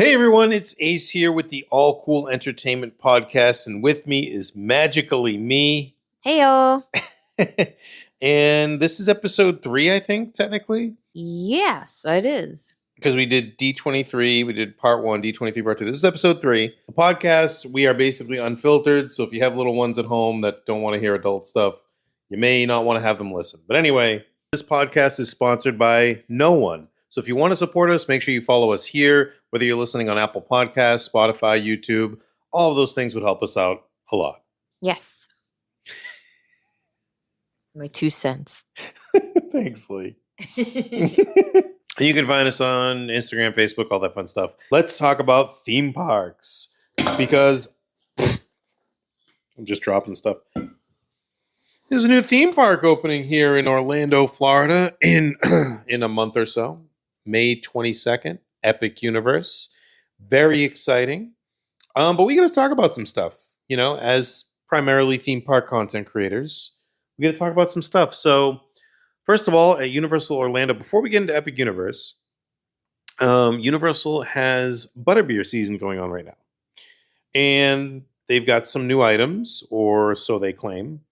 Hey everyone, it's Ace here with the All Cool Entertainment Podcast, and with me is magically me. Heyo. And this is episode 3, I think, technically. Yes, it is. Because we did D23, we did part 1, D23 part 2. This is episode 3. The podcast, we are basically unfiltered, so if you have little ones at home that don't want to hear adult stuff, you may not want to have them listen. But anyway, this podcast is sponsored by no one. So if you want to support us, make sure you follow us here, whether you're listening on Apple Podcasts, Spotify, YouTube. All of those things would help us out a lot. Yes. My 2 cents. Thanks, Lee. You can find us on Instagram, Facebook, all that fun stuff. Let's talk about theme parks. Because I'm just dropping stuff. There's a new theme park opening here in Orlando, Florida in a month or so. May 22nd, Epic Universe. Very exciting. But we got to talk about some stuff, you know, as primarily theme park content creators. We got to talk about some stuff. So, first of all, at Universal Orlando, before we get into Epic Universe, Universal has Butterbeer season going on right now. And they've got some new items, or so they claim.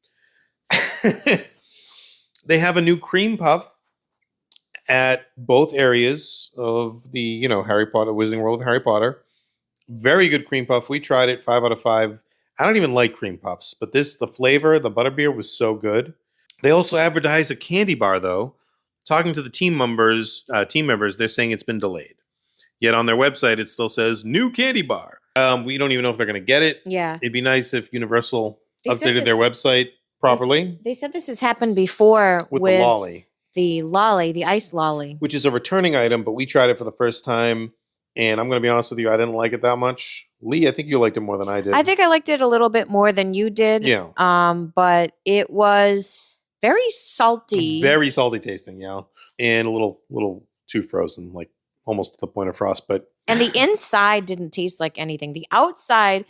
They have a new cream puff at both areas of the, you know, Harry Potter, Wizarding World of Harry Potter. Very good cream puff. We tried it, 5 out of 5. I don't even like cream puffs, but the flavor, the Butterbeer was so good. They also advertised a candy bar, though. Talking to the team members, they're saying it's been delayed. Yet on their website, it still says new candy bar. We don't even know if they're going to get it. Yeah. It'd be nice if Universal updated their website properly. They said this has happened before with the lolly. The ice lolly. Which is a returning item, but we tried it for the first time. And I'm going to be honest with you, I didn't like it that much. Lee, I think you liked it more than I did. I think I liked it a little bit more than you did. Yeah. But it was very salty. Very salty tasting, yeah. And a little too frozen, like almost to the point of frost. And the inside didn't taste like anything. The outside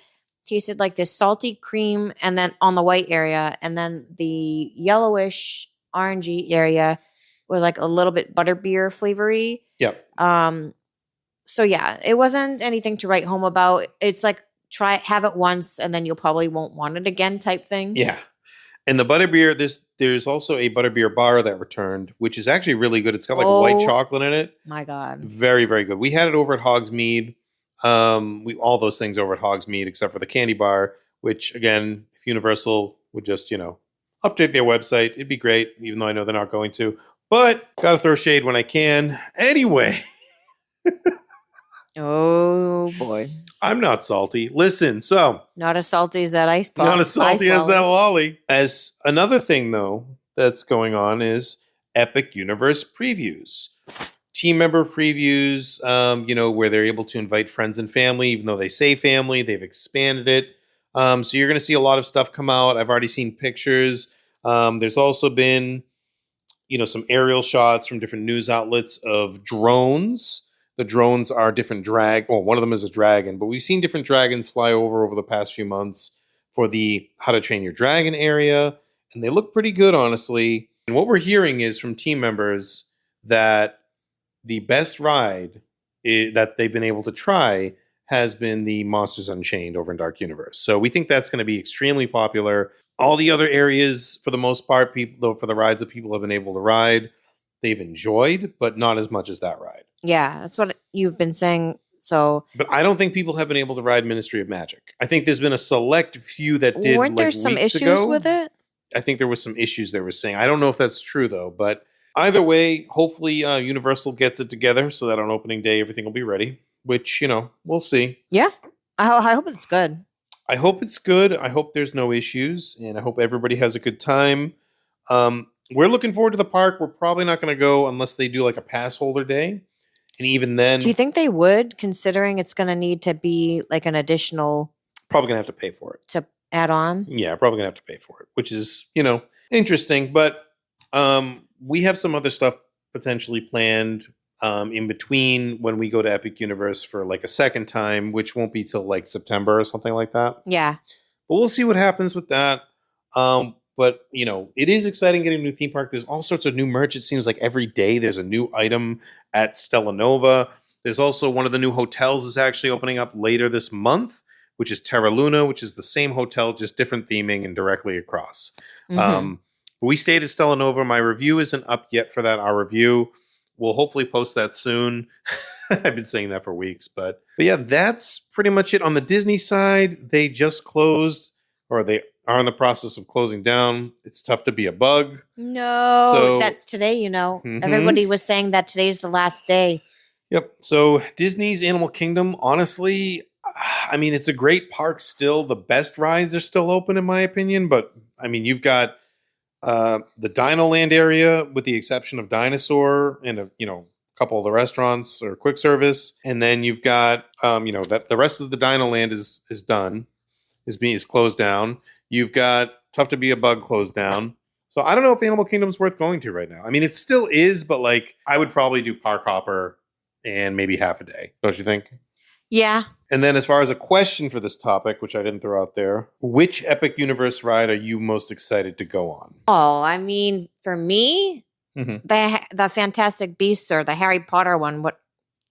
tasted like this salty cream, and then on the white area, and then the yellowish orangey area was like a little bit butterbeer flavory. Yep. So yeah, it wasn't anything to write home about. It's like have it once and then you probably won't want it again type thing. Yeah. And the butterbeer, there's also a butterbeer bar that returned, which is actually really good. It's got like white chocolate in it. My God. Very, very good. We had it over at Hogsmeade. All those things over at Hogsmeade except for the candy bar, which again, if Universal would just, you know, update their website, it'd be great, even though I know they're not going to. But gotta throw shade when I can. Anyway. Oh boy. I'm not salty. Listen, so. Not as salty as that ice pop. Not as salty as that lolly. As another thing, though, that's going on is Epic Universe previews. Team member previews, you know, where they're able to invite friends and family, even though they say family, they've expanded it. So you're going to see a lot of stuff come out. I've already seen pictures. There's also been, you know, some aerial shots from different news outlets of drones. The drones are different one of them is a dragon, but we've seen different dragons fly over the past few months for the How to Train Your Dragon area, and they look pretty good, honestly. And what we're hearing is from team members that the best ride that they've been able to try has been the Monsters Unchained over in Dark Universe. So we think that's going to be extremely popular. All the other areas, for the most part, for the rides that people have been able to ride, they've enjoyed, but not as much as that ride. Yeah, that's what you've been saying. So, but I don't think people have been able to ride Ministry of Magic. I think there's been a select few that did. Weren't there some issues with it? I think there was some issues they were saying. I don't know if that's true though. But either way, hopefully Universal gets it together so that on opening day everything will be ready. Which, you know, we'll see. Yeah, I hope it's good. I hope it's good. I hope there's no issues, and I hope everybody has a good time. We're looking forward to the park. We're probably not going to go unless they do like a pass holder day. And even then... Do you think they would, considering it's going to need to be like an additional... Probably going to have to pay for it. To add on? Yeah, probably going to have to pay for it, which is, you know, interesting. But we have some other stuff potentially planned in between when we go to Epic Universe for like a second time, which won't be till like September or something like that. Yeah. But we'll see what happens with that. But, you know, it is exciting getting a new theme park. There's all sorts of new merch. It seems like every day there's a new item at Stella Nova. There's also one of the new hotels is actually opening up later this month, which is Terra Luna, which is the same hotel, just different theming and directly across. Mhm. We stayed at Stella Nova. My review isn't up yet for that. Our review, we'll hopefully post that soon. I've been saying that for weeks, but yeah, that's pretty much it. On the Disney side, they just closed, or they are in the process of closing down. It's tough to be a bug. No, So- that's today, you know. Mhm. Everybody was saying that today's the last day. Yep. So Disney's Animal Kingdom, honestly, I mean, it's a great park still. The best rides are still open, in my opinion. But I mean, you've got the Dinoland area, with the exception of Dinosaur and a couple of the restaurants or quick service, and then you've got that the rest of the Dinoland is done, is closed down. You've got Tough to Be a Bug closed down. So I don't know if Animal Kingdom's worth going to right now. I mean, it still is, but like I would probably do Park Hopper and maybe half a day. Don't you think? Yeah. And then as far as a question for this topic, which I didn't throw out there, which Epic Universe ride are you most excited to go on? Oh, I mean, for me, Mhm. the Fantastic Beasts or the Harry Potter one,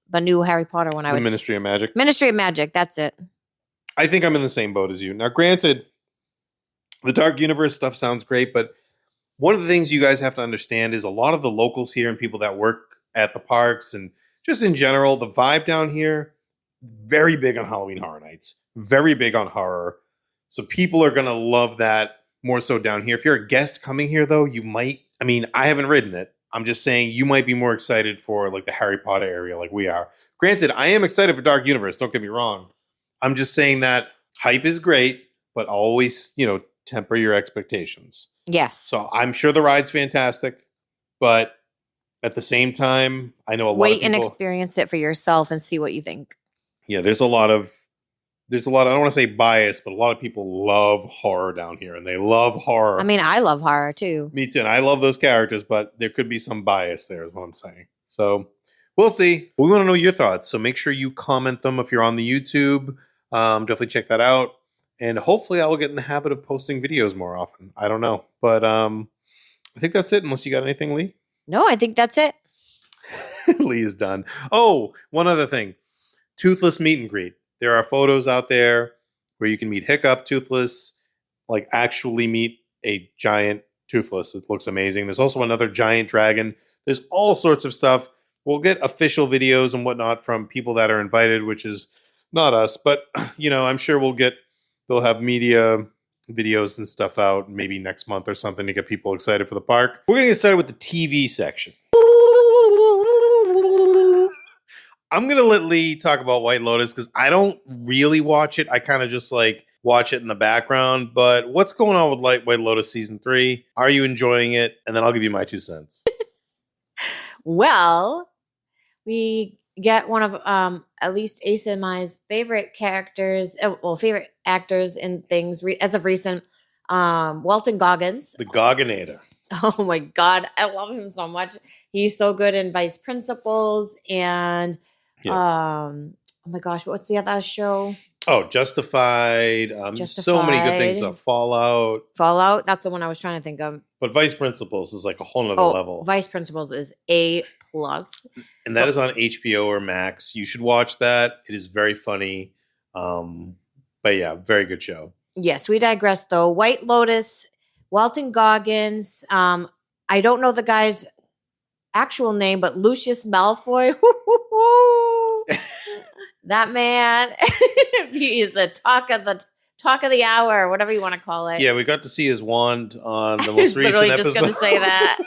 the new Harry Potter one, The Ministry of Magic. Ministry of Magic, that's it. I think I'm in the same boat as you. Now, granted, the Dark Universe stuff sounds great, but one of the things you guys have to understand is a lot of the locals here and people that work at the parks and just in general, the vibe down here, very big on Halloween Horror Nights, very big on horror. So people are going to love that more so down here. If you're a guest coming here, though, you might, I mean, I haven't ridden it. I'm just saying you might be more excited for like the Harry Potter area like we are. Granted, I am excited for Dark Universe. Don't get me wrong. I'm just saying that hype is great, but always, temper your expectations. Yes. So I'm sure the ride's fantastic, but at the same time, I know a lot of Wait people... and experience it for yourself and see what you think. Yeah, there's a lot of, I don't want to say bias, but a lot of people love horror down here, and they love horror. I mean, I love horror too. Me too, and I love those characters, but there could be some bias there is what I'm saying. So we'll see. We want to know your thoughts, so make sure you comment them if you're on the YouTube. Definitely check that out. And hopefully I will get in the habit of posting videos more often. I don't know. But I think that's it, unless you got anything, Lee. No, I think that's it. Lee is done. Oh, one other thing. Toothless meet and greet. There are photos out there where you can meet Hiccup, Toothless, like actually meet a giant Toothless. It looks amazing. There's also another giant dragon. There's all sorts of stuff. We'll get official videos and whatnot from people that are invited, which is not us. But, I'm sure they'll have media videos and stuff out maybe next month or something to get people excited for the park. We're going to get started with the TV section. I'm going to let Lee talk about White Lotus because I don't really watch it. I kind of just watch it in the background. But what's going on with White Lotus Season 3? Are you enjoying it? And then I'll give you my 2 cents. Well, we get one of at least Ace and my favorite characters, favorite actors in things as of recent, Walton Goggins. The Gogginator. Oh my God, I love him so much. He's so good in Vice Principals and oh my gosh, what's the other show? Oh, Justified. So many good things. Fallout. Fallout, that's the one I was trying to think of. But Vice Principals is like a whole nother level. Vice Principals is A+. And that is on HBO or Max. You should watch that. It is very funny. But yeah, very good show. Yes, we digress though. White Lotus, Walton Goggins. I don't know the guy's actual name, but Lucius Malfoy. That man, he's the talk of the hour, whatever you want to call it. Yeah, we got to see his wand on the I was most recent literally episode. just going to say that.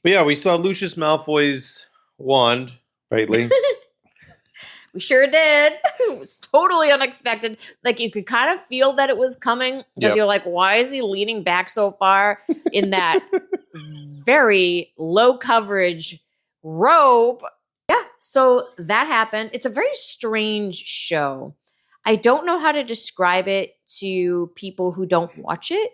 But yeah, we saw Lucius Malfoy's wand, right, Lee? We sure did. It was totally unexpected. Like you could kind of feel that it was coming because you're like, why is he leaning back so far in that very low coverage robe? Yeah, so that happened. It's a very strange show. I don't know how to describe it to people who don't watch it.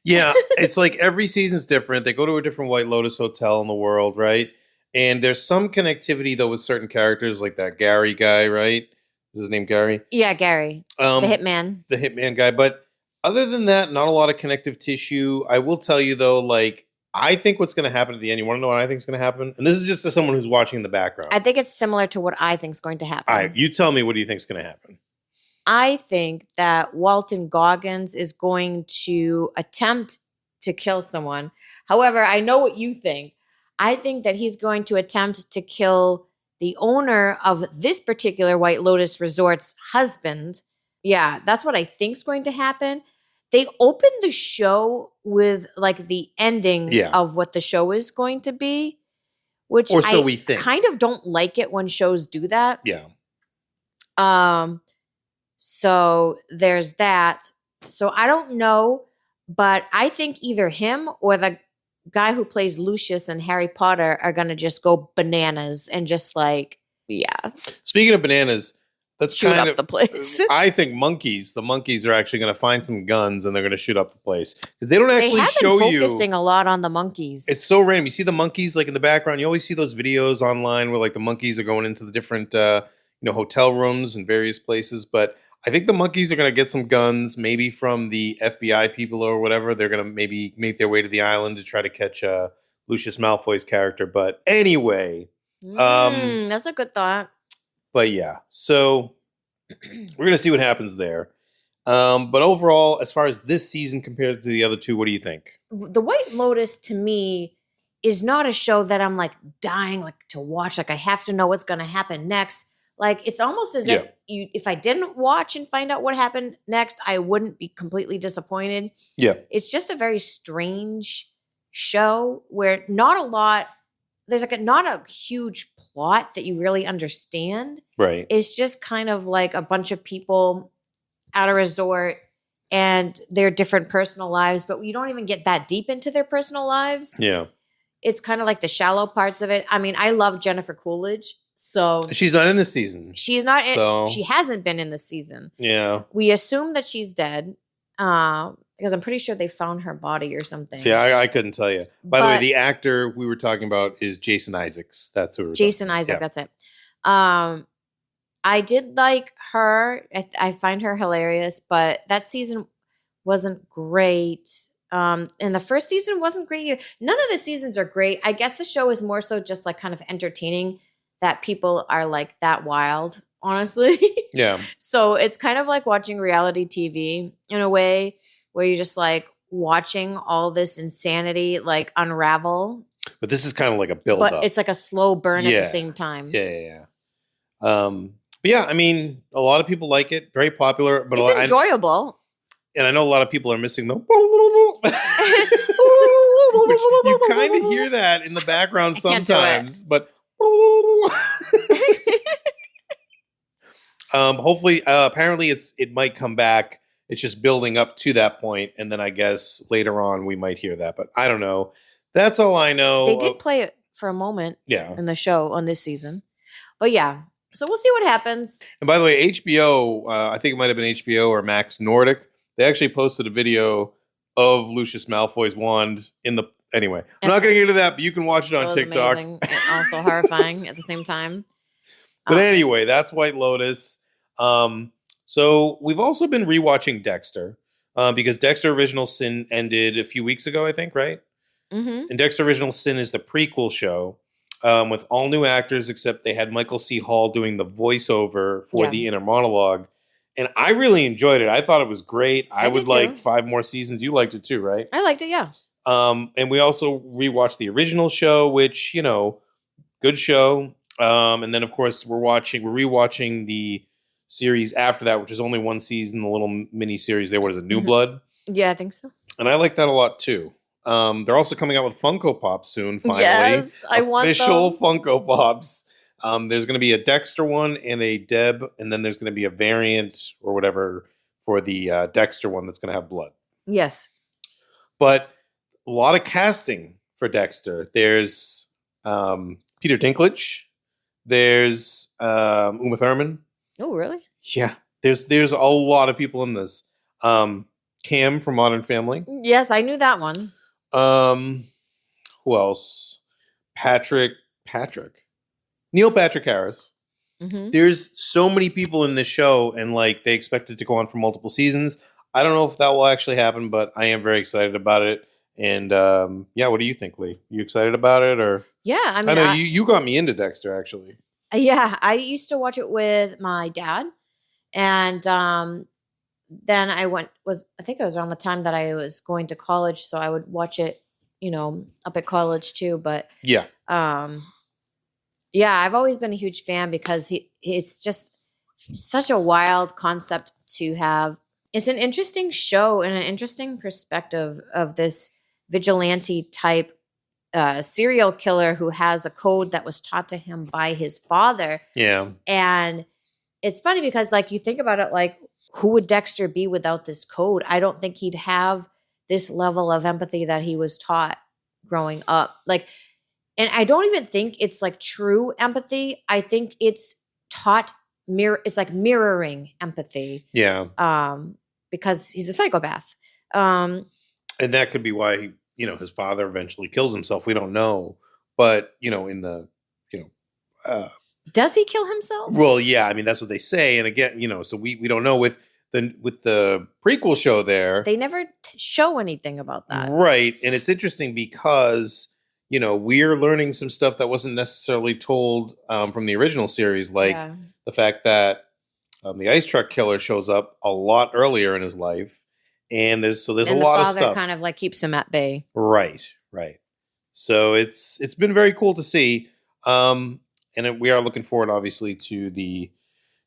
Yeah, it's like every season's different. They go to a different White Lotus hotel in the world, right? And there's some connectivity, though, with certain characters, like that Gary guy, right? Is his name Gary? Yeah, Gary. The hitman. The hitman guy. But other than that, not a lot of connective tissue. I will tell you, though, like, I think what's going to happen at the end, you want to know what I think is going to happen? And this is just as someone who's watching in the background. I think it's similar to what I think is going to happen. All right, you tell me, what do you think is going to happen? I think that Walton Goggins is going to attempt to kill someone. However, I know what you think. I think that he's going to attempt to kill the owner of this particular White Lotus Resort's husband. Yeah, that's what I think is going to happen. They opened the show with like the ending of what the show is going to be, which or so we think. Kind of don't like it when shows do that. Yeah. So there's that. So I don't know, but I think either him or the guy who plays Lucius in Harry Potter are going to just go bananas and just like, yeah. Speaking of bananas, let's shoot up the place. I think the monkeys are actually going to find some guns and they're going to shoot up the place because they don't actually show you. Focusing a lot on the monkeys. It's so random. You see the monkeys like in the background. You always see those videos online where like the monkeys are going into the different hotel rooms and various places. But I think the monkeys are going to get some guns, maybe from the FBI people or whatever. They're going to maybe make their way to the island to try to catch Lucius Malfoy's character. But anyway, that's a good thought. But yeah, so we're going to see what happens there. But overall, as far as this season compared to the other two, what do you think? The White Lotus, to me, is not a show that I'm like dying like to watch. Like I have to know what's going to happen next. Like it's almost as if I didn't watch and find out what happened next, I wouldn't be completely disappointed. Yeah. It's just a very strange show where there's like not a huge plot that you really understand. Right. It's just kind of like a bunch of people at a resort and their different personal lives, but you don't even get that deep into their personal lives. Yeah. It's kind of like the shallow parts of it. I mean, I love Jennifer Coolidge. So she's not in this season. She's not. She hasn't been in this season. Yeah. We assume that she's dead because I'm pretty sure they found her body or something. See, I couldn't tell you. By the way, the actor we were talking about is Jason Isaacs. That's who. Jason Isaacs. Yeah. That's it. I did like her. I find her hilarious, but that season wasn't great. And the first season wasn't great either. None of the seasons are great. I guess the show is more so just like kind of entertaining. That people are like that wild, honestly. Yeah. So it's kind of like watching reality TV in a way where you're just like watching all this insanity like unravel. But this is kind of like a build up. But it's like a slow burn at the same time. Yeah. But yeah, I mean, a lot of people like it. Very popular. But it's enjoyable. And I know a lot of people are missing the you kind of hear that in the background sometimes. But hopefully, apparently it might come back. It's just building up to that point, and then I guess later on we might hear that, but I don't know. That's all I know. They did play it for a moment in the show on this season. But yeah, so we'll see what happens. And by the way, HBO, I think it might have been HBO or Max Nordic, they actually posted a video of Lucius Malfoy's wand in the... Anyway, I'm not going to get into that, but you can watch it on TikTok. Amazing. Also horrifying at the same time. But anyway, that's White Lotus. So we've also been rewatching Dexter because Dexter Original Sin ended a few weeks ago, I think, right? Mm-hmm. And Dexter Original Sin is the prequel show with all new actors, except they had Michael C. Hall doing the voiceover for the inner monologue. And I really enjoyed it. I thought it was great. I would like 5 more seasons. You liked it too, right? I liked it, yeah. And we also rewatched the original show, which, good show. And then, of course, we're rewatching the series after that, which is only 1 season, the little mini series there. What is it, New Blood? Yeah, I think so. And I like that a lot too. They're also coming out with Funko Pops soon, finally. Yes, I want them. Official Funko Pops. There's going to be a Dexter one and a Deb, and then there's going to be a variant or whatever for the Dexter one that's going to have blood. Yes. But a lot of casting for Dexter. There's Peter Dinklage. There's Uma Thurman. Oh, really? Yeah. There's a lot of people in this. Cam from Modern Family. Yes, I knew that one. Who else? Neil Patrick Harris. Mm-hmm. There's so many people in this show, and like they expect it to go on for multiple seasons. I don't know if that will actually happen, but I am very excited about it. And what do you think, Lee? You excited about it, or? Yeah, I I mean, know you got me into Dexter, actually. yeah, I used to watch it with my dad, and then I think it was around the time that I was going to college, so I would watch it, up at college too. But Yeah. yeah, I've always been a huge fan because he's just such a wild concept to have. It's an interesting show and an interesting perspective of this vigilante type serial killer who has a code that was taught to him by his father. Yeah. And it's funny because, like, you think about it, like, who would Dexter be without this code? I don't think he'd have this level of empathy that he was taught growing up. Like, and I don't even think it's like true empathy. I think it's taught it's like mirroring empathy. Yeah. Because he's a psychopath. And that could be why his father eventually kills himself. We don't know, but in the does he kill himself? Well, yeah, I mean that's what they say, and again, so we don't know with the prequel show there. They never show anything about that, right? And it's interesting because we're learning some stuff that wasn't necessarily told from the original series, like the fact that the ice truck killer shows up a lot earlier in his life, and there's a lot of stuff. The father kind of like keeps him at bay. Right. So it's been very cool to see. And we are looking forward, obviously, to the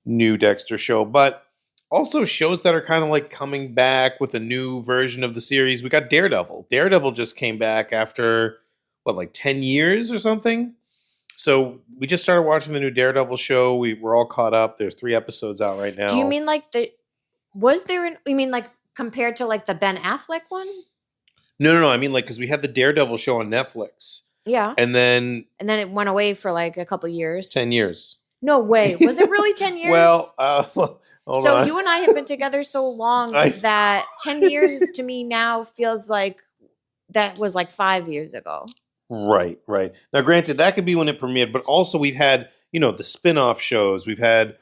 new Dexter show, but also shows that are kind of like coming back with a new version of the series. We got Daredevil. Daredevil just came back after, 10 years or something? So we just started watching the new Daredevil show. We're all caught up. There's 3 episodes out right now. Do you mean like you mean like compared to like the Ben Affleck one? No. I mean like because we had the Daredevil show on Netflix. Yeah. And then it went away for like a couple years. 10 years. No way. Was it really 10 years? Well, hold on. You and I have been together so long that 10 years to me now feels like that was like 5 years ago. Right. Now, granted, that could be when it premiered, but also we've had, the spin-off shows. We've had,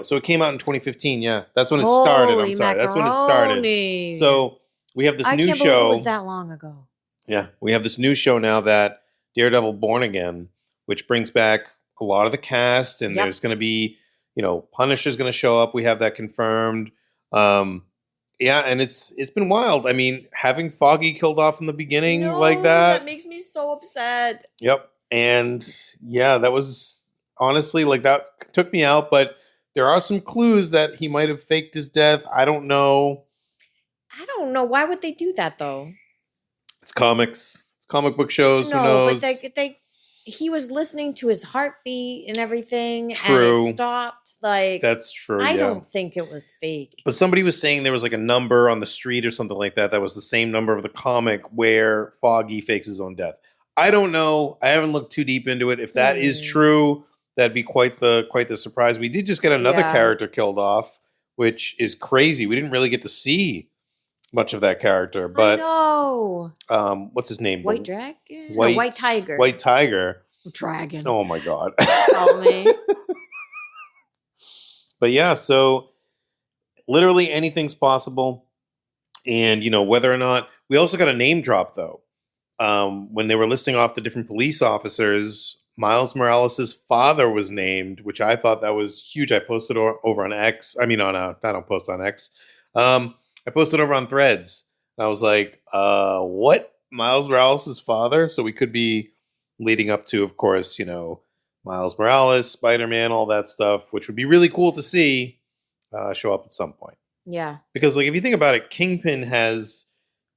so it came out in 2015. Yeah, that's when it started. I'm sorry. That's when it started. So we have this new show. I can't believe it was that long ago. Yeah, we have this new show now that Daredevil Born Again, which brings back a lot of the cast, and there's going to be, Punisher's going to show up. We have that confirmed. And it's been wild. I mean, having Foggy killed off in the beginning like that makes me so upset. Yep. And yeah, that was honestly that took me out, but there are some clues that he might have faked his death. I don't know. Why would they do that though? It's comics. It's comic book shows. Who knows? But he was listening to his heartbeat and everything, True. And it stopped. Like that's true. I don't think it was fake. But somebody was saying there was like a number on the street or something like that. That was the same number of the comic where Foggy fakes his own death. I don't know. I haven't looked too deep into it. If that is true, that'd be quite the surprise. We did just get another character killed off, which is crazy. We didn't really get to see much of that character, but what's his name? White Dragon? White Tiger. White Tiger. Dragon. Oh my God. Call me. But yeah, so literally anything's possible. And whether or not we also got a name drop though. When they were listing off the different police officers, Miles Morales' father was named, which I thought that was huge. I posted over on X. I mean, I don't post on X. I posted over on Threads. And I was like, what? Miles Morales' father? So we could be leading up to, of course, Miles Morales, Spider-Man, all that stuff, which would be really cool to see show up at some point. Yeah. Because if you think about it,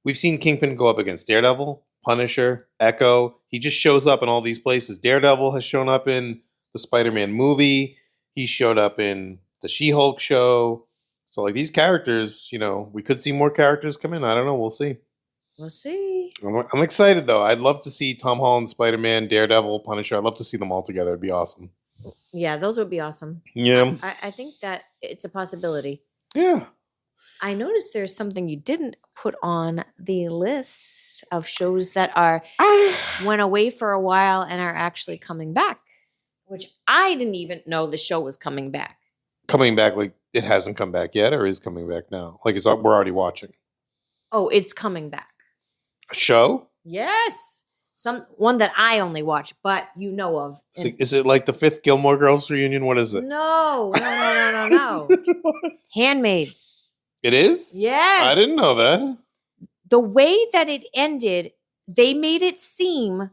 we've seen Kingpin go up against Daredevil, Punisher, Echo. He just shows up in all these places. Daredevil has shown up in the Spider-Man movie. He showed up in the She-Hulk show. So these characters, we could see more characters come in. I don't know. We'll see. I'm excited though. I'd love to see Tom Holland, Spider-Man, Daredevil, Punisher. I'd love to see them all together. It'd be awesome. Yeah, those would be awesome. Yeah. I think that it's a possibility. Yeah. I noticed there's something you didn't put on the list of shows that went away for a while and are actually coming back, which I didn't even know the show was coming back. Coming back, it hasn't come back yet, or is coming back now? We're already watching. Oh, it's coming back. A show? Yes. One that I only watch, but you know of. So is it like the 5th Gilmore Girls reunion? What is it? No. Handmaids. It is? Yes. I didn't know that. The way that it ended, they made it seem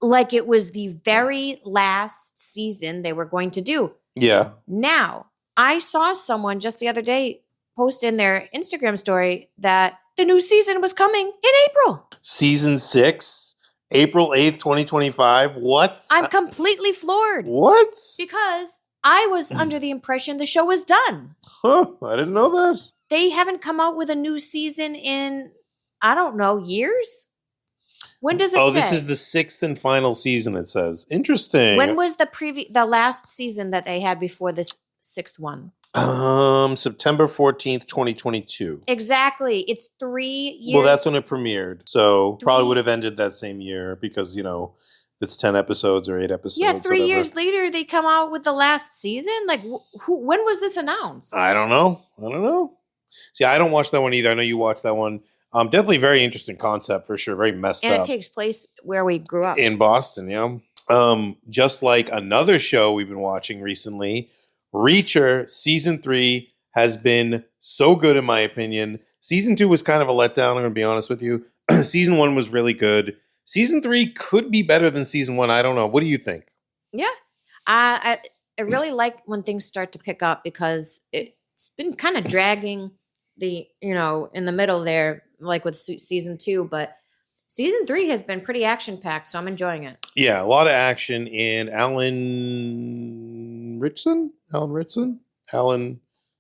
like it was the very last season they were going to do. Yeah. Now, I saw someone just the other day post in their Instagram story that the new season was coming in April. Season 6, April 8th, 2025. What? I'm completely floored. What? Because I was under the impression the show was done. Huh, I didn't know that. They haven't come out with a new season in, I don't know, years? When does it say? Oh, this is the 6th and final season, it says. Interesting. When was the last season that they had before this 6th one? September 14th, 2022. Exactly. It's 3 years. Well, that's when it premiered. So probably would have ended that same year because, it's 10 episodes or 8 episodes. Yeah, 3 years later, they come out with the last season? Like, when was this announced? I don't know. See, I don't watch that one either. I know you watch that one. Definitely very interesting concept for sure. Very messed up. And it takes place where we grew up. In Boston, yeah. Just like another show we've been watching recently, Reacher season 3 has been so good in my opinion. Season 2 was kind of a letdown, I'm going to be honest with you. Season 1 was really good. Season 3 could be better than season 1. I don't know. What do you think? Yeah. I really like when things start to pick up because it's been kind of dragging in the middle there, like with season 2, but season 3 has been pretty action-packed, so I'm enjoying it. Yeah, a lot of action. And Alan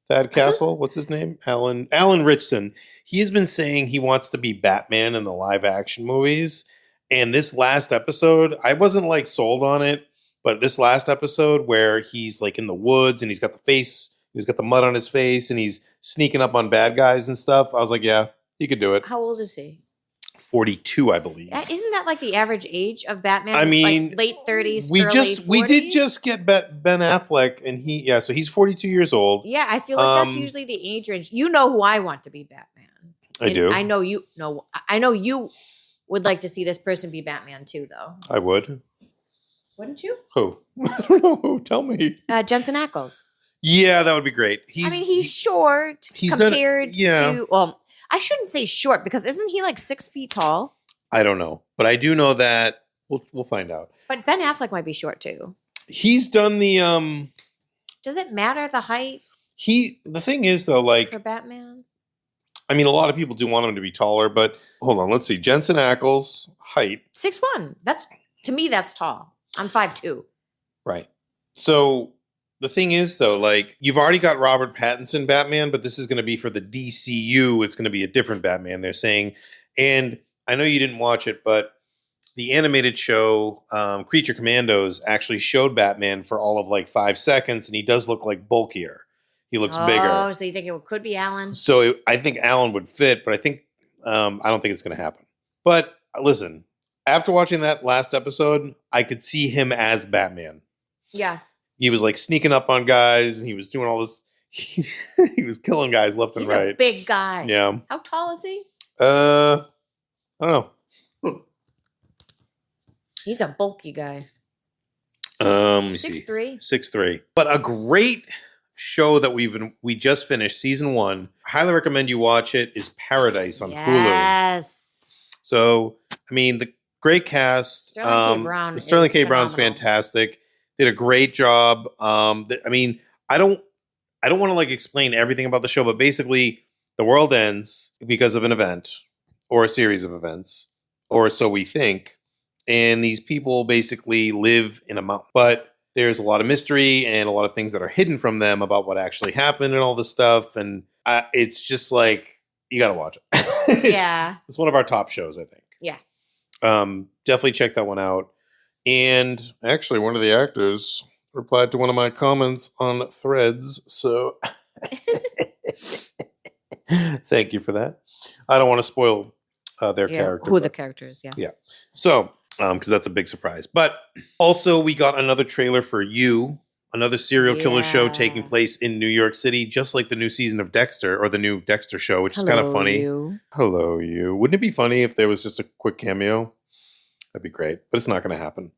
Thad Castle, what's his name? Alan Richson. He has been saying he wants to be Batman in the live action movies. And this last episode, I wasn't like sold on it, but this last episode where he's like in the woods and he's got the mud on his face and he's sneaking up on bad guys and stuff. I was like, yeah, he could do it. How old is he? 42, I believe. Isn't that like the average age of Batman? I mean, like late 30s, we early 40s? We did just get Ben Affleck, and so he's 42 years old. Yeah, I feel like that's usually the age range. You know who I want to be Batman. I do. I know you know. I know you would like to see this person be Batman too, though. I would. Wouldn't you? Who? I don't know who. Tell me. Jensen Ackles. Yeah, that would be great. He's short compared to. Well, I shouldn't say short because isn't he like 6 feet tall? I don't know, but I do know that we'll find out. But Ben Affleck might be short too. He's done the. Does it matter the height? The thing is though, like for Batman. I mean, a lot of people do want him to be taller, but hold on, let's see. Jensen Ackles height 6'1". To me, that's tall. I'm 5'2". Right. So. The thing is, though, like, you've already got Robert Pattinson Batman, but this is going to be for the DCU. It's going to be a different Batman, they're saying. And I know you didn't watch it, but the animated show, Creature Commandos, actually showed Batman for all of, like, 5 seconds, and he does look, like, bulkier. He looks bigger. Oh, so you think it could be Alan? So I think Alan would fit, but I don't think it's going to happen. But, listen, after watching that last episode, I could see him as Batman. Yeah. He was like sneaking up on guys and he was doing all this. He was killing guys left and right. He's a big guy. Yeah. How tall is he? I don't know. He's a bulky guy. 6'3". 6'3". But a great show that we just finished, season 1. I highly recommend you watch it, is Paradise on Hulu. Yes. So, I mean, the great cast. Sterling K. Brown. Sterling K. Brown's fantastic. Did a great job. I mean, I don't want to like explain everything about the show, but basically the world ends because of an event or a series of events, or so we think. And these people basically live in a mountain, but there's a lot of mystery and a lot of things that are hidden from them about what actually happened and all this stuff. And it's just like, you got to watch it. Yeah. It's one of our top shows, I think. Yeah. Definitely check that one out. And actually, one of the actors replied to one of my comments on Threads. So thank you for that. I don't want to spoil their character. Who the character is, yeah. Yeah. So, because that's a big surprise. But also, we got another trailer for You, another serial killer show taking Yeah. place in New York City, just like the new season of Dexter, or the new Dexter show, which is kind of Hello, funny. you. Hello, you. Wouldn't it be funny if there was just a quick cameo? That'd be great, but it's not going to happen.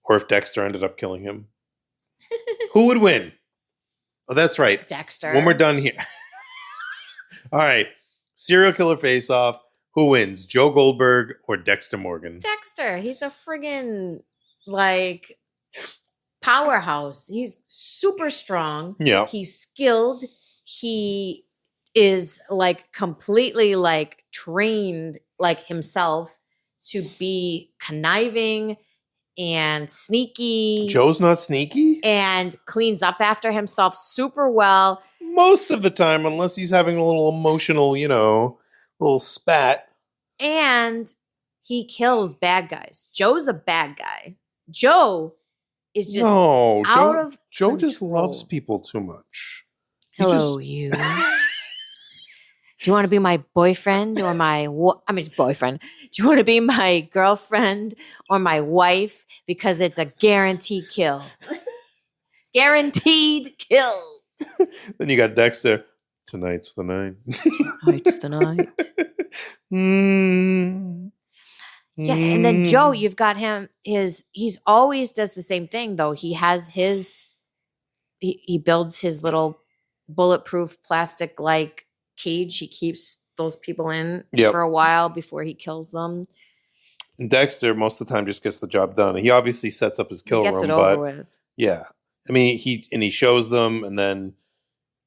Or if Dexter ended up killing him. Who would win? Oh, that's right. Dexter. When we're done here. All right. Serial killer face-off. Who wins? Joe Goldberg or Dexter Morgan? Dexter. He's a friggin' like powerhouse. He's super strong. Yeah. He's skilled. He is like completely like trained like himself to be conniving and sneaky. Joe's not sneaky? And cleans up after himself super well. Most of the time, unless he's having a little emotional, little spat. And he kills bad guys. Joe's a bad guy. Joe is just out of Joe just control. loves people too much. Hello, you. Do you want to be my boyfriend or boyfriend? Do you want to be my girlfriend or my wife? Because it's a guaranteed kill. Guaranteed kill. Then you got Dexter. Tonight's the night. Tonight's the night. Yeah, and then Joe, you've got him. He's always does the same thing though. He has he builds his little bulletproof plastic like cage. He keeps those people in for a while before he kills them. And Dexter most of the time just gets the job done. He obviously sets up his kill room, Gets it over with. Yeah, I mean he shows them and then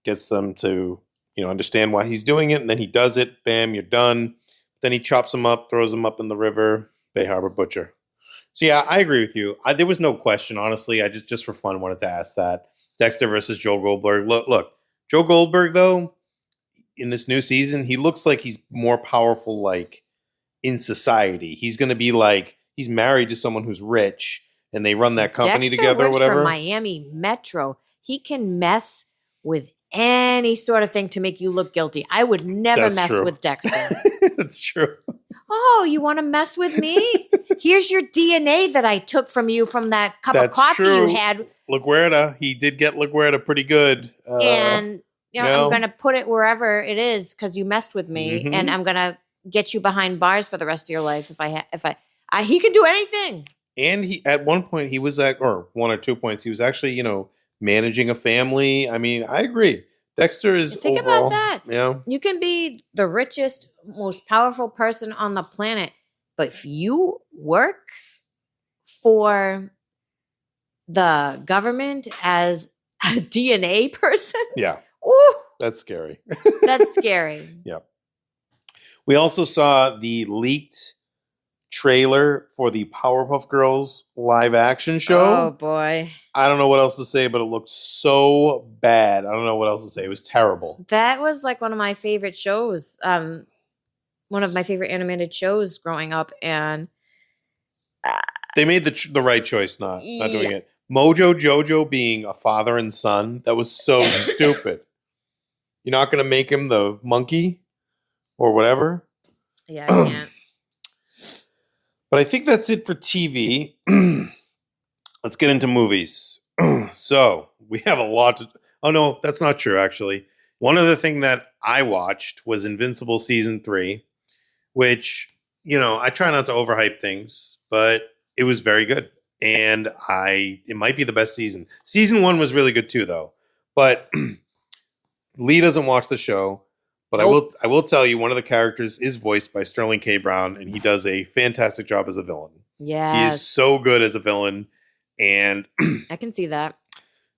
gets them to understand why he's doing it, and then he does it. Bam, you're done. Then he chops them up, throws them up in the river. Bay Harbor Butcher. So yeah, I agree with you. There was no question, honestly. I just for fun wanted to ask that. Dexter versus Joe Goldberg. Look, Joe Goldberg though, in this new season, he looks like he's more powerful, like in society. He's going to be like he's married to someone who's rich, and they run that company Dexter together, or works whatever. for Miami Metro. He can mess with any sort of thing to make you look guilty. I would never mess with Dexter. That's true. Oh, you want to mess with me? Here's your DNA that I took from you from that cup of coffee you had. LaGuardia. He did get LaGuardia pretty good. And I'm going to put it wherever it is because you messed with me, and I'm going to get you behind bars for the rest of your life. He can do anything. And he at one point he was or 1 or 2 points he was actually managing a family. I mean, I agree. Dexter is Think overall, about that. Yeah. You can be the richest, most powerful person on the planet, but if you work for the government as a DNA person, that's scary. That's scary. Yeah. We also saw the leaked trailer for the Powerpuff Girls live action show. Oh boy. I don't know what else to say, but it looked so bad. I don't know what else to say. It was terrible. That was like one of my favorite shows. One of my favorite animated shows growing up, and they made the right choice not doing it. Mojo Jojo being a father and son, that was so stupid. You're not going to make him the monkey or whatever? Yeah, I can't. But I think that's it for TV. Let's get into movies. So we have a lot to... Oh, no, that's not true, actually. One other thing that I watched was Invincible Season 3, which, I try not to overhype things, but it was very good. And it might be the best season. Season 1 was really good too, though. But Lee doesn't watch the show. But nope. I will tell you, one of the characters is voiced by Sterling K. Brown, and he does a fantastic job as a villain. Yeah, he is so good as a villain, and I can see that.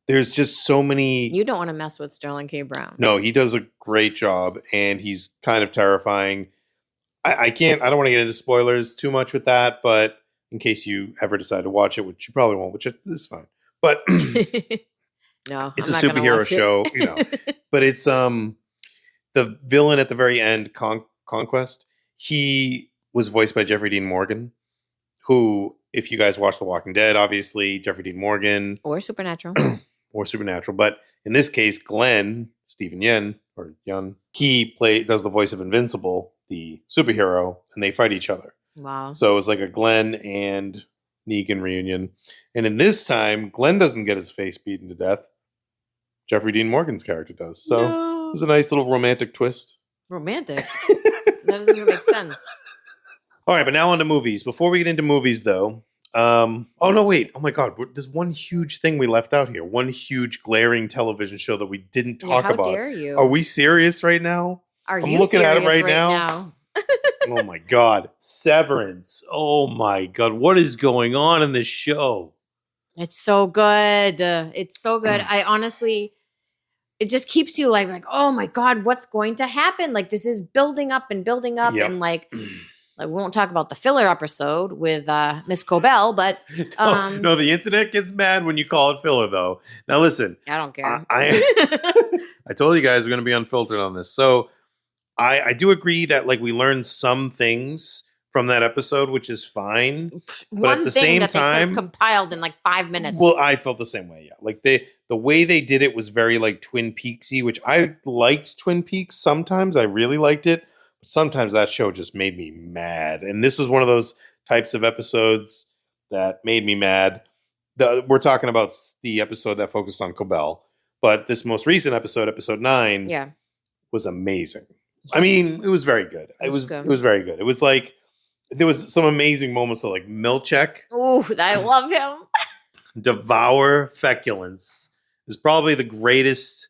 There's just so many. You don't want to mess with Sterling K. Brown. No, he does a great job, and he's kind of terrifying. I don't want to get into spoilers too much with that, but in case you ever decide to watch it, which you probably won't, which is fine. But no, it's a superhero show, But it's the villain at the very end, Conquest, he was voiced by Jeffrey Dean Morgan, who, if you guys watch The Walking Dead, obviously, Jeffrey Dean Morgan. Or Supernatural. But in this case, Glenn, Stephen Yen, he does the voice of Invincible, the superhero, and they fight each other. Wow. So it was like a Glenn and Negan reunion. And in this time, Glenn doesn't get his face beaten to death. Jeffrey Dean Morgan's character does. So it was a nice little romantic twist. Romantic? That doesn't even make sense. All right, but now on to movies. Before we get into movies, though, oh no, wait! Oh my God, there's one huge thing we left out here. One huge glaring television show that we didn't talk about. How dare you? Are we serious right now? I'm looking at it right now. Oh my God, Severance! Oh my God, what is going on in this show? It's so good. It's so good. I honestly, it just keeps you like, oh my God, what's going to happen? Like this is building up and building up, Yep. and like we won't talk about the filler episode with Miss Cobell, but no, the internet gets mad when you call it filler, though. Now listen, I don't care. I told you guys we're going to be unfiltered on this, so I do agree that like we learned some things from that episode, which is fine. But at the same time, they compiled in like 5 minutes. Well, I felt the same way. Yeah, like the way they did it was very like Twin Peaksy, which I liked Twin Peaks. Sometimes I really liked it. But sometimes that show just made me mad, and this was one of those types of episodes that made me mad. We're talking about the episode that focused on Cobell, but this most recent episode, episode 9, was amazing. I mean, it was very good. It was very good. It was like there was some amazing moments of like Milchek. Ooh, I love him. Devour Feculence is probably the greatest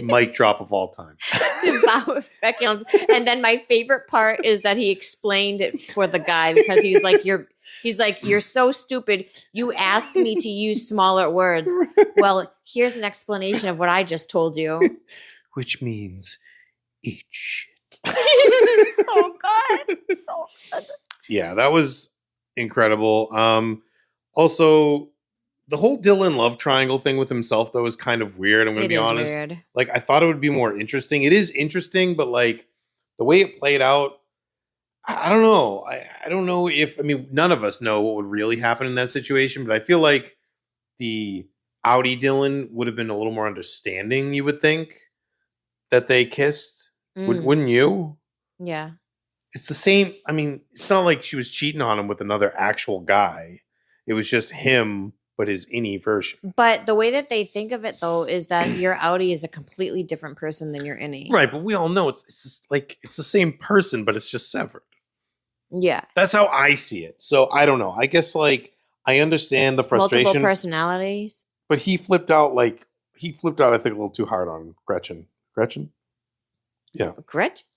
mic drop of all time. Devour Feculence. And then my favorite part is that he explained it for the guy because he's like, you're so stupid. You asked me to use smaller words. Well, here's an explanation of what I just told you. Which means eat shit. So good. So good. Yeah, that was incredible. Also, the whole Dylan love triangle thing with himself, though, is kind of weird. I'm going to be honest. Weird. Like, I thought it would be more interesting. It is interesting, but like the way it played out, I don't know. I don't know if, I mean, none of us know what would really happen in that situation, but I feel like the Audi Dylan would have been a little more understanding, you would think, that they kissed. Wouldn't you? Yeah. It's the same. I mean, it's not like she was cheating on him with another actual guy. It was just him, but his innie version. But the way that they think of it, though, is that your Audi is a completely different person than your innie. Right, but we all know it's just like it's the same person, but it's just severed. Yeah. That's how I see it. So I don't know. I guess like I understand the frustration. Multiple personalities. But he flipped out, I think, a little too hard on Gretchen. Gretchen? Yeah. Gretchen?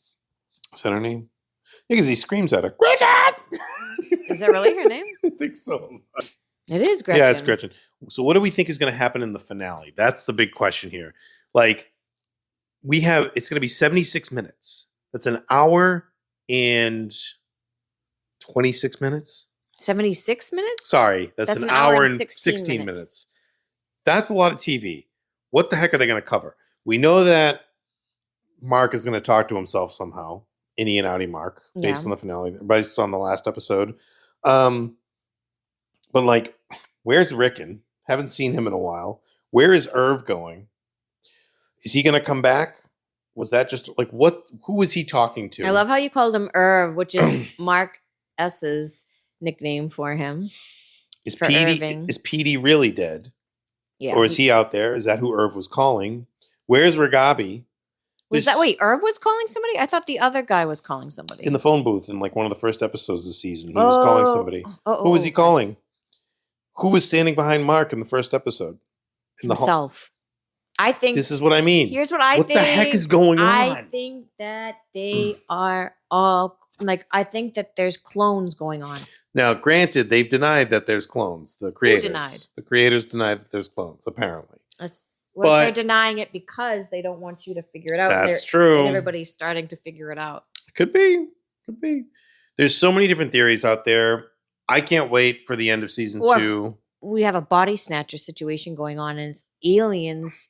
Is that her name? Because he screams at her, Gretchen! Is that really her name? I think so. It is Gretchen. Yeah, it's Gretchen. So what do we think is going to happen in the finale? That's the big question here. Like, it's going to be 76 minutes. That's an hour and 26 minutes. 76 minutes? Sorry, that's an hour and 16 minutes. That's a lot of TV. What the heck are they going to cover? We know that Mark is going to talk to himself somehow. Innie and Outie Mark, based on the finale, based on the last episode. But like, where's Rickon? Haven't seen him in a while. Where is Irv going? Is he going to come back? Was that just like who was he talking to? I love how you called him Irv, which is Mark S's nickname for him. Is Petey really dead? Yeah. Or is he out there? Is that who Irv was calling? Where's Ragabi? Irv was calling somebody? I thought the other guy was calling somebody. In the phone booth in like one of the first episodes of the season. He was calling somebody. Who was he calling? Who was standing behind Mark in the first episode? Himself. I think this is what I mean. Here's what I think. What the heck is going on? I think that they are all I think that there's clones going on. Now, granted, they've denied that there's clones. The creators. Who denied? The creators denied that there's clones, apparently. Well, they're denying it because they don't want you to figure it out. That's true. And everybody's starting to figure it out. Could be. There's so many different theories out there. I can't wait for the end of season 2. We have a body snatcher situation going on, and it's aliens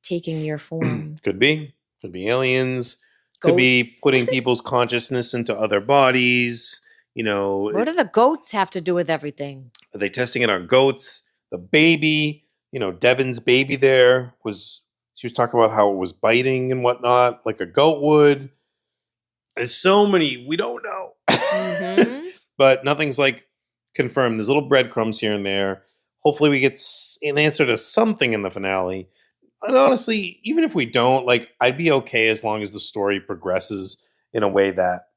taking your form. Could be aliens. Could be putting people's consciousness into other bodies. You know, what do the goats have to do with everything? Are they testing it on goats? The baby, Devin's baby she was talking about how it was biting and whatnot, like a goat would. There's so many, we don't know. Mm-hmm. But nothing's like confirmed. There's little breadcrumbs here and there. Hopefully we get an answer to something in the finale. And honestly, even if we don't, like, I'd be okay as long as the story progresses in a way that,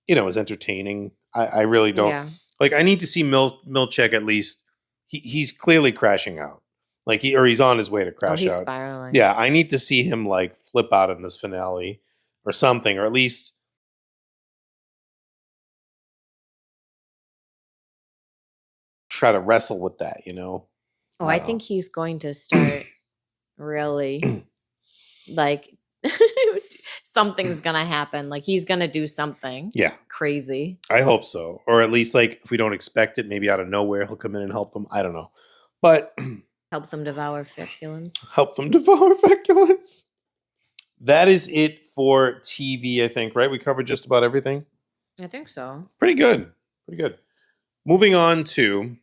is entertaining. I really don't. Yeah. Like, I need to see Milchek at least. He's clearly crashing out. Like, he's on his way to crash he's out. spiraling. Yeah, I need to see him, like, flip out in this finale or something, or at least try to wrestle with that, Oh, I think he's going to start really, like, something's going to happen. Like, he's going to do something. Yeah. Crazy. I hope so. Or at least, like, if we don't expect it, maybe out of nowhere, he'll come in and help them. I don't know. But help them devour Feculence. Help them devour Feculence. That is it for TV, I think, right? We covered just about everything. I think so. Pretty good. Moving on to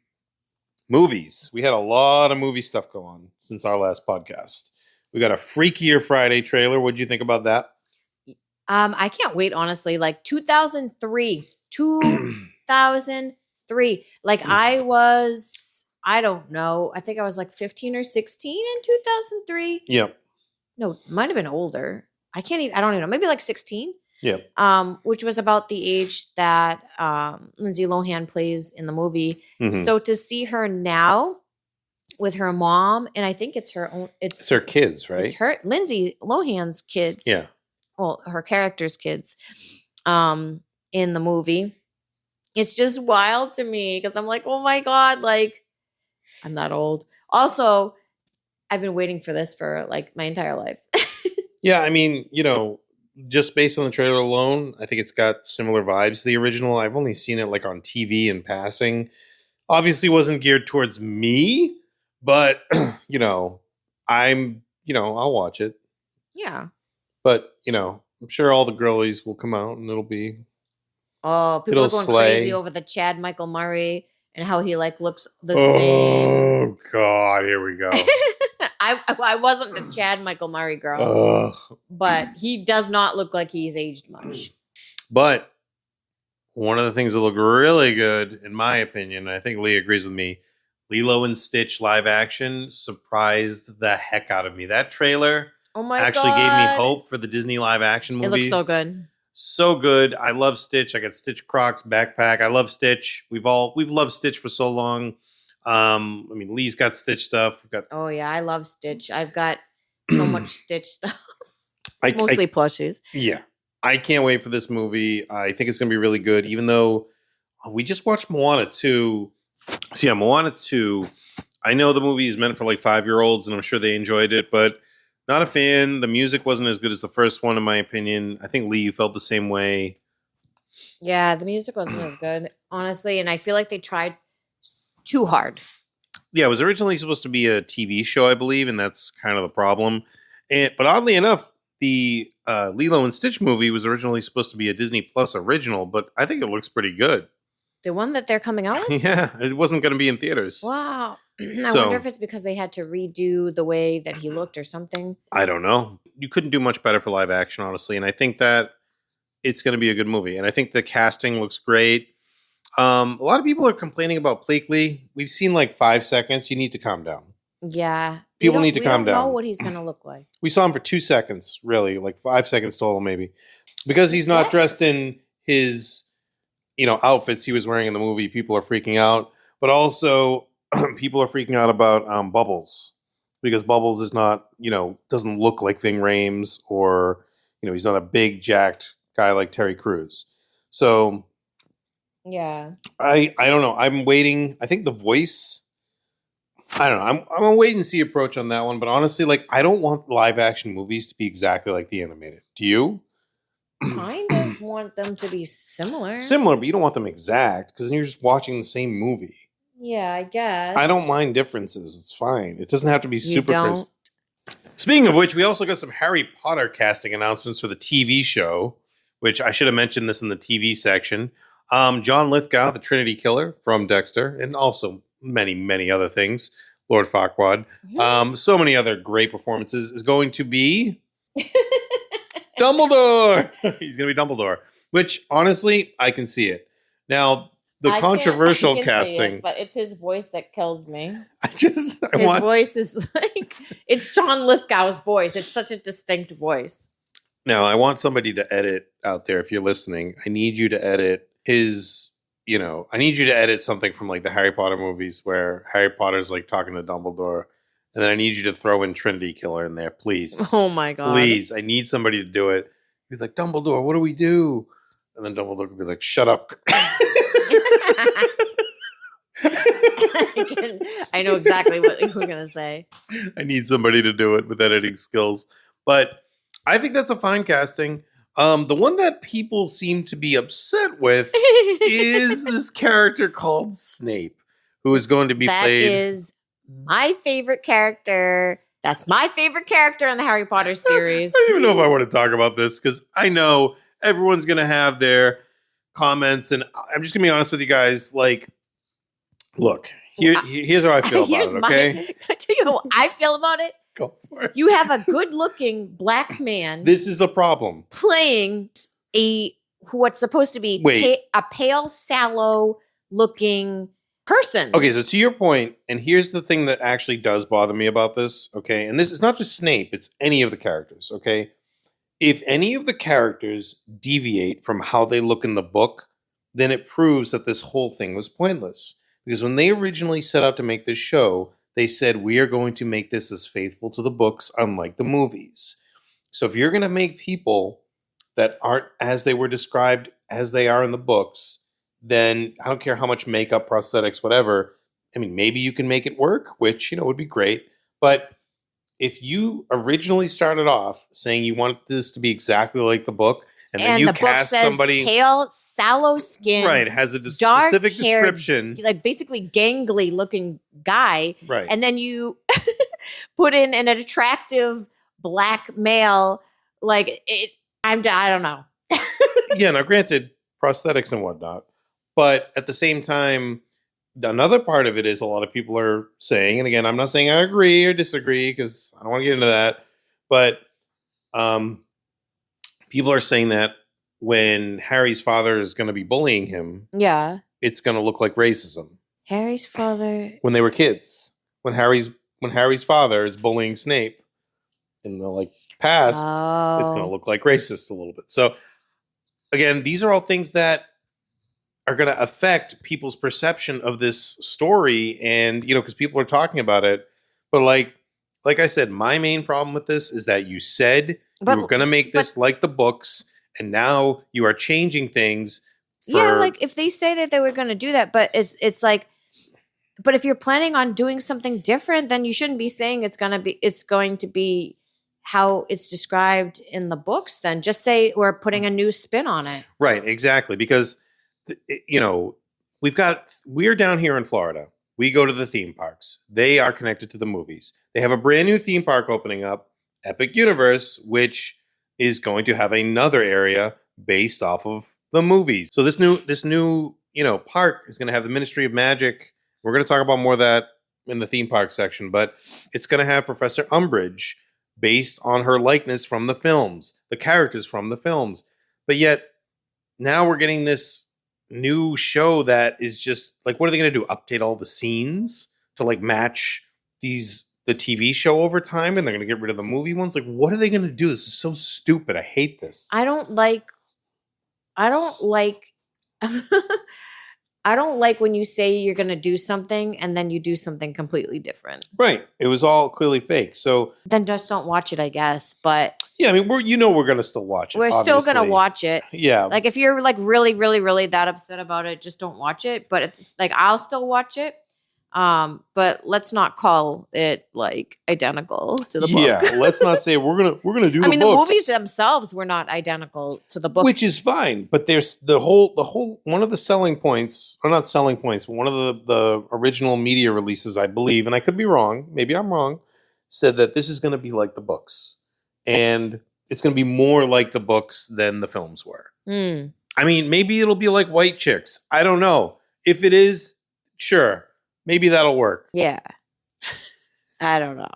movies. We had a lot of movie stuff go on since our last podcast. We got a Freakier Friday trailer. What'd you think about that? I can't wait, honestly. Like 2003. 2003. Like I don't know. I think I was like 15 or 16 in 2003. Yep. No, might have been older. I don't even know. Maybe like 16. Yep. Which was about the age that Lindsay Lohan plays in the movie. Mm-hmm. So to see her now with her mom, and I think it's her own. It's her kids, right? It's her Lindsay Lohan's kids. Yeah. Well, her character's kids. In the movie, it's just wild to me because I'm like, oh my god, like I'm not old. Also, I've been waiting for this for like my entire life. Yeah, I mean, just based on the trailer alone, I think it's got similar vibes to the original. I've only seen it like on TV in passing. Obviously wasn't geared towards me, but I'll watch it. Yeah. But, I'm sure all the girlies will come out and it'll be people are going crazy over the Chad Michael Murray and how he like looks the same. Oh god, here we go. I wasn't the Chad Michael Murray girl, but he does not look like he's aged much. But one of the things that look really good, in my opinion, and I think Lee agrees with me, Lilo and Stitch live action surprised the heck out of me. That trailer actually gave me hope for the Disney live action movies. It looks so good. So good. I love Stitch. I got Stitch Crocs backpack. I love Stitch. We've loved Stitch for so long. Lee's got Stitch stuff. Oh yeah, I love Stitch. I've got so much Stitch stuff. Mostly plushies. Yeah. I can't wait for this movie. I think it's going to be really good, even though we just watched Moana 2. So yeah, Moana 2. I know the movie is meant for like 5-year-olds, and I'm sure they enjoyed it, but not a fan. The music wasn't as good as the first one, in my opinion. I think, Lee, you felt the same way. Yeah, the music wasn't as good, honestly, and I feel like they tried too hard. Yeah, it was originally supposed to be a TV show, I believe, and that's kind of the problem. But oddly enough, the Lilo and Stitch movie was originally supposed to be a Disney Plus original, but I think it looks pretty good. The one that they're coming out with? Yeah, it wasn't going to be in theaters. Wow. I wonder if it's because they had to redo the way that he looked or something. I don't know. You couldn't do much better for live action, honestly, and I think that it's going to be a good movie, and I think the casting looks great. A lot of people are complaining about Blakely. We've seen like 5 seconds. You need to calm down. Yeah. People need to calm down. We don't know what he's going to look like. We saw him for 2 seconds, really, like 5 seconds total, maybe. Because he's not dressed in his, outfits he was wearing in the movie. People are freaking out. But also, people are freaking out about Bubbles. Because Bubbles is not, doesn't look like Ving Rhames, or, he's not a big, jacked guy like Terry Crews. So... yeah. I don't know. I'm waiting. I think the voice, I don't know. I'm a wait and see approach on that one. But honestly, like, I don't want live action movies to be exactly like the animated. Do you? Kind of want them to be similar. Similar, but you don't want them exact, because then you're just watching the same movie. Yeah, I guess. I don't mind differences. It's fine. It doesn't have to be super crazy. Don't. Speaking of which, we also got some Harry Potter casting announcements for the TV show, which I should have mentioned this in the TV section. John Lithgow, the Trinity Killer from Dexter, and also many, many other things. Lord Farquaad. So many other great performances, is going to be Dumbledore. He's going to be Dumbledore, which honestly, I can see it. Now, the I controversial can't see casting. it, but it's his voice that kills me. I His want voice is like it's Sean Lithgow's voice. It's such a distinct voice. now. I want somebody to edit out there. If you're listening, I need you to edit his. I need you to edit something from like the Harry Potter movies where Harry Potter's like talking to Dumbledore, and then I need you to throw in Trinity Killer in there, please. Oh my god! Please, I need somebody to do it. He's like, Dumbledore, what do we do? And then Dumbledore could be like, shut up. I know exactly what we're gonna say. I need somebody to do it with editing skills. But I think that's a fine casting. The one that people seem to be upset with is this character called Snape, who is going to be played. That is my favorite character. That's my favorite character in the Harry Potter series. I don't even know if I want to talk about this because I know everyone's going to have their comments, and I'm just going to be honest with you guys. Like, look, here's how I feel about it, okay? Can I tell you how I feel about it? Go for it. You have a good-looking black man. This is the problem. Playing what's supposed to be a pale, sallow-looking person. Okay, so to your point, and here's the thing that actually does bother me about this, okay? And this is not just Snape, it's any of the characters, okay? If any of the characters deviate from how they look in the book, then it proves that this whole thing was pointless. Because when they originally set out to make this show, they said, we are going to make this as faithful to the books, unlike the movies. So if you're going to make people that aren't as they were described as they are in the books, then I don't care how much makeup, prosthetics, whatever. I mean, maybe you can make it work, which, would be great. But if you originally started off saying you want this to be exactly like the book, and then you the book cast says somebody pale, sallow skin, right, has a specific description, like basically gangly looking guy, right, and then you put in an attractive black male, like it. I don't know. Yeah, now granted, prosthetics and whatnot, but at the same time, another part of it is a lot of people are saying, and again, I'm not saying I agree or disagree because I don't want to get into that, but people are saying that when Harry's father is going to be bullying him, yeah, it's going to look like racism. Harry's father, when they were kids, when Harry's father is bullying Snape in the past, it's going to look like racist a little bit. So again, these are all things that are going to affect people's perception of this story, and because people are talking about it. But like I said, my main problem with this is that you said you were going to make this like the books, and now you are changing things. If they say that they were going to do that, but it's like, but if you're planning on doing something different, then you shouldn't be saying it's going to be how it's described in the books. Then just say we're putting a new spin on it. Right, exactly, because we're down here in Florida. We go to the theme parks. They are connected to the movies. They have a brand new theme park opening up, Epic Universe, which is going to have another area based off of the movies. So this new park is going to have the Ministry of Magic. We're going to talk about more of that in the theme park section, but it's going to have Professor Umbridge based on her likeness from the films, the characters from the films. But yet now we're getting this new show that is just like, what are they going to do? Update all the scenes to match the TV show over time, and they're going to get rid of the movie ones? Like, what are they going to do? This is so stupid. I hate this. I don't like I don't like when you say you're going to do something and then you do something completely different. Right. It was all clearly fake. So then just don't watch it, I guess. But yeah, I mean, we're going to still watch it. We're still going to watch it. Yeah. Like if you're really, really, really that upset about it, just don't watch it. But it's I'll still watch it. But let's not call it identical to the book. Yeah, let's not say we're gonna do. I mean, the movies themselves were not identical to the book, which is fine. But there's the whole one of the selling points, or not selling points, but one of the original media releases, I believe, and I could be wrong, maybe I'm wrong, said that this is going to be like the books, and it's going to be more like the books than the films were. Mm. I mean, maybe it'll be like White Chicks. I don't know. If it is, sure. Maybe that'll work. Yeah. I don't know.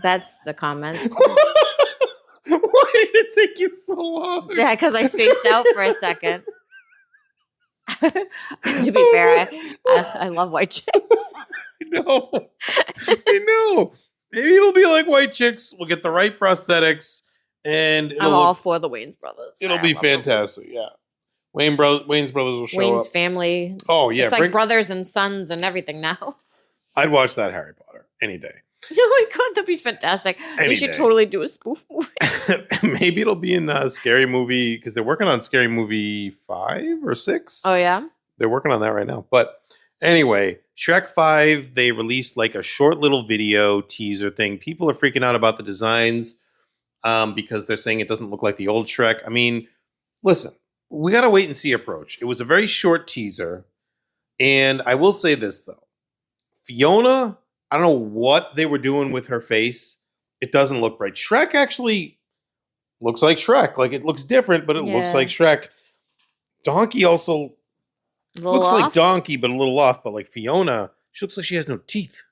That's the comment. Why did it take you so long? Yeah, because I spaced out for a second. I To be fair, I love white chicks. I know. Maybe it'll be like White Chicks. We'll get the right prosthetics, and I'm all for the Wayans brothers. It'll be fantastic. Yeah, Wayne's brothers will show Wayne's up. family. Oh yeah, it's like brothers and sons and everything now. I'd watch that Harry Potter any day. Oh my god, that'd be fantastic. We should totally do a spoof movie. Maybe it'll be in a Scary Movie because they're working on Scary Movie 5 or 6. Oh yeah, they're working on that right now. But anyway, Shrek 5, they released like a short little video teaser thing. People are freaking out about the designs because they're saying it doesn't look like the old Shrek. I mean, listen, we got to wait and see approach. It was a very short teaser. And I will say this, though. Fiona, I don't know what they were doing with her face. It doesn't look right. Shrek actually looks like Shrek. Like, it looks different, but it looks like Shrek. Donkey also looks like Donkey, but a little off. But like Fiona, she looks like she has no teeth.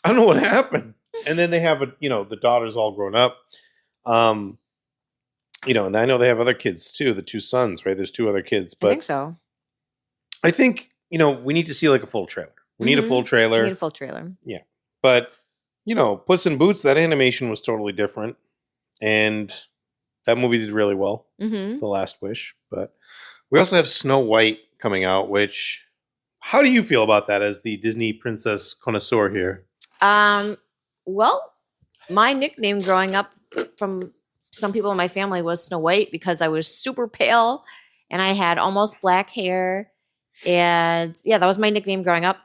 I don't know what happened. And then they have the daughter's all grown up. And I know they have other kids too. The 2 sons, right? There's 2 other kids. But I think so. I think we need to see like a full trailer. We need a full trailer. We need a full trailer. Yeah, but Puss in Boots, that animation was totally different, and that movie did really well. The Last Wish, but we also have Snow White coming out. Which, how do you feel about that as the Disney princess connoisseur here? Well, my nickname growing up from some people in my family was Snow White because I was super pale and I had almost black hair, and yeah, that was my nickname growing up.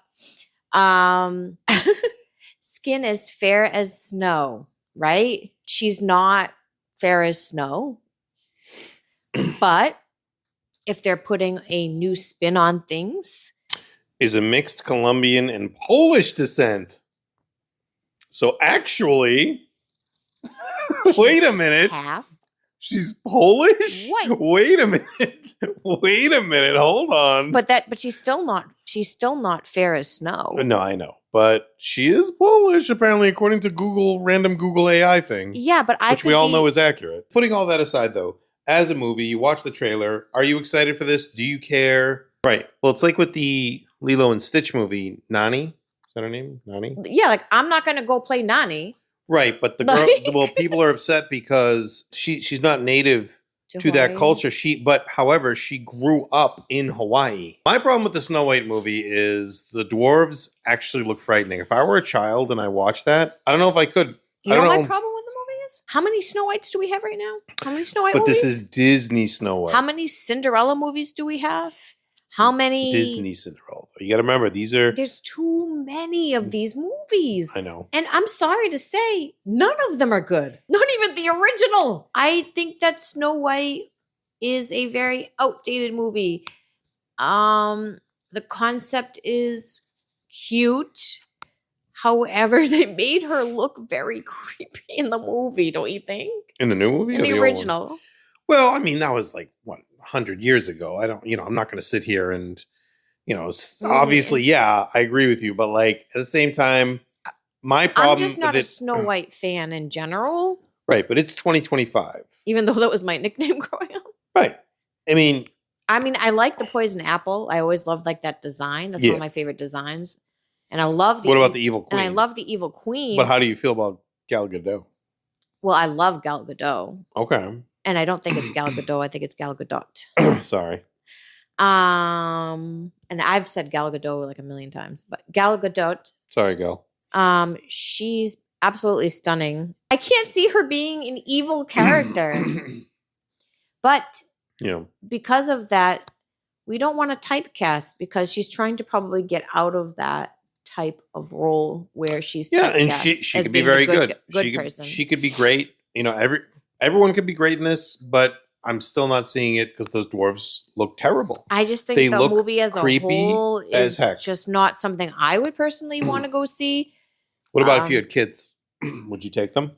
Skin as fair as snow, right? She's not fair as snow. But if they're putting a new spin on things, is a mixed Colombian and Polish descent. So actually, wait a minute. She's Polish? What? Wait a minute. Wait a minute. Hold on. But she's still not fair as snow. No, I know. But she is Polish, apparently, according to random Google AI thing. Yeah, but which we all know is accurate. Putting all that aside, though, as a movie, you watch the trailer. Are you excited for this? Do you care? Right. Well, it's like with the Lilo and Stitch movie, Nani. Is that her name? Nani? Yeah, like I'm not going to go play Nani. Right, but the girl, people are upset because she's not native to that culture. However, she grew up in Hawaii. My problem with the Snow White movie is the dwarves actually look frightening. If I were a child and I watched that, I don't know if I could. You know what my problem with the movie is? How many Snow Whites do we have right now? How many Snow White movies? But this is Disney Snow White. How many Cinderella movies do we have? How many Disney Cinderella? You got to remember, there's too many of these movies. I know. And I'm sorry to say, none of them are good. Not even the original. I think that Snow White is a very outdated movie. The concept is cute. However, they made her look very creepy in the movie, don't you think? In the new movie? In the original. Well, I mean, that was like, 100 years ago. I'm not going to sit here and, obviously, yeah, I agree with you. But like, at the same time, my problem. I'm just not a Snow White fan in general. Right. But it's 2025. Even though that was my nickname growing up. Right. I mean, I like the poison apple. I always loved like that design. That's one of my favorite designs. And I love What about the evil queen? And I love the evil queen. But how do you feel about Gal Gadot? Well, I love Gal Gadot. Okay. And I don't think it's Gal Gadot. I think it's Gal Gadot. Sorry. And I've said Gal Gadot like a million times, but Gal Gadot. Sorry, Gal. She's absolutely stunning. I can't see her being an evil character. But because of that, we don't want to typecast because she's trying to probably get out of that type of role where she's typecast and she could be very good. Person. She could be great. Everyone could be great in this, but I'm still not seeing it because those dwarves look terrible. I just think the movie as a whole is just not something I would personally want to go see. What about if you had kids? Would you take them?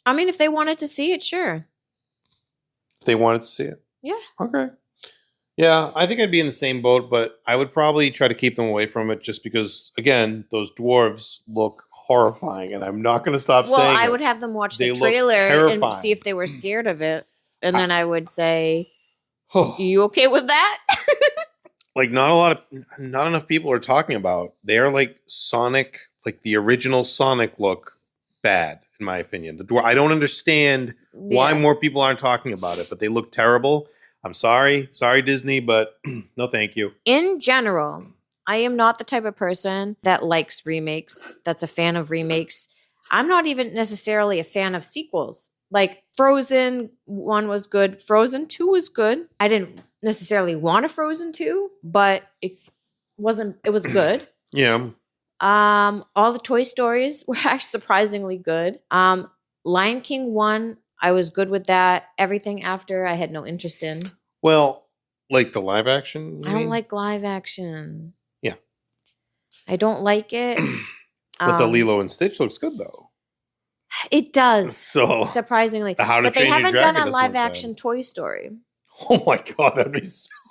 I mean, if they wanted to see it, sure. If they wanted to see it? Yeah. Okay. Yeah, I think I'd be in the same boat, but I would probably try to keep them away from it just because, again, those dwarves look horrifying, and I'm not going to stop saying I would have them watch the trailer and see if they were scared of it, and then I would say, "You okay with that?" like not enough people are talking about. They are like Sonic, like the original Sonic look bad, in my opinion. I don't understand why more people aren't talking about it, but they look terrible. I'm sorry. Sorry, Disney, but no thank you. In general, I am not the type of person that likes remakes, that's a fan of remakes. I'm not even necessarily a fan of sequels. Like Frozen 1 was good. Frozen 2 was good. I didn't necessarily want a Frozen 2, but it was good. Yeah. All the Toy Stories were actually surprisingly good. Lion King 1, I was good with that. Everything after, I had no interest in. Well, like the live action? I don't like live action. Yeah. I don't like it. But the Lilo and Stitch looks good, though. It does. So surprisingly. But they haven't done a live action Toy Story. Oh my God, that'd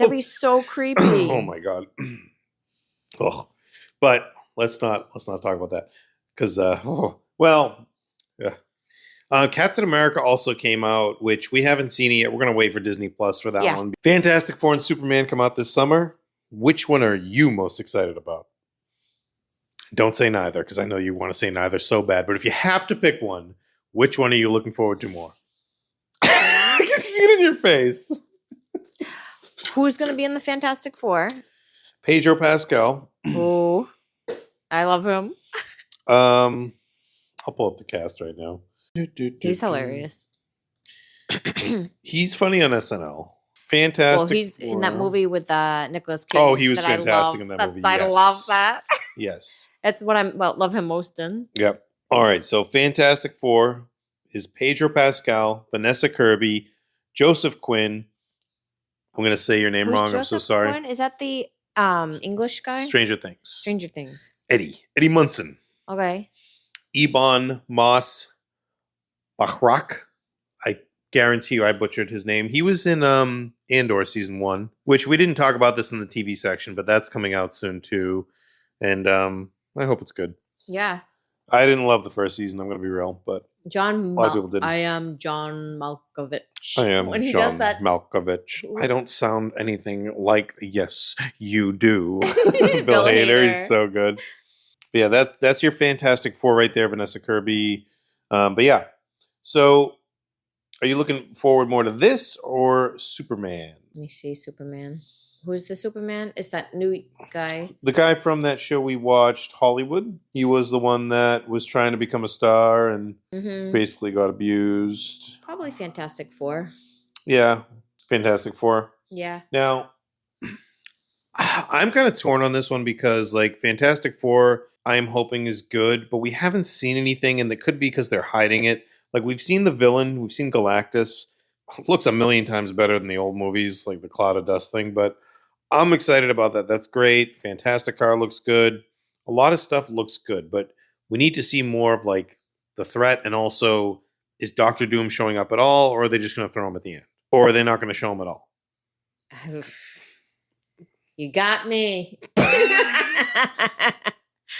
be so creepy. Oh my God. Oh. But let's not talk about that. Because yeah. Captain America also came out, which we haven't seen it yet. We're gonna wait for Disney Plus for that one. Fantastic Four and Superman come out this summer. Which one are you most excited about? Don't say neither, because I know you want to say neither so bad. But if you have to pick one, which one are you looking forward to more? I can see it in your face. Who's going to be in the Fantastic Four? Pedro Pascal. Oh, I love him. I'll pull up the cast right now. He's hilarious. He's funny on SNL. Fantastic. Well, he's in that movie with Nicolas Cage. Oh, he was fantastic in that movie. I love that. Yes. That's what I love him most in. Yep. All right. So Fantastic Four is Pedro Pascal, Vanessa Kirby, Joseph Quinn. I'm going to say your name wrong. Joseph I'm so sorry. Quinn? Is that the English guy? Stranger Things. Stranger Things. Eddie Munson. Okay. Ebon Moss Bachrach. I guarantee you I butchered his name. He was in Andor season 1, which we didn't talk about this in the TV section, but that's coming out soon too. And I hope it's good. Yeah. I didn't love the first season, I'm going to be real, but a lot of people didn't. I am John Malkovich. I am when he John does that. Malkovich. I don't sound anything like, yes, you do. Bill Hader Hader. is so good. But yeah, that's your Fantastic Four right there, Vanessa Kirby. But yeah, so are you looking forward more to this or Superman? Let me see Superman. Who's the Superman? Is that new guy? The guy from that show we watched, Hollywood. He was the one that was trying to become a star and basically got abused. Probably Fantastic Four. Yeah, Fantastic Four. Yeah. Now, I'm kind of torn on this one because, like, Fantastic Four, I'm hoping is good, but we haven't seen anything, and it could be because they're hiding it. Like, we've seen the villain, we've seen Galactus. It looks a million times better than the old movies, like the Cloud of Dust thing, but I'm excited about that. That's great. Fantastic Car looks good. A lot of stuff looks good, but we need to see more of, like, the threat, and also, is Doctor Doom showing up at all, or are they just going to throw him at the end? Or are they not going to show him at all? You got me.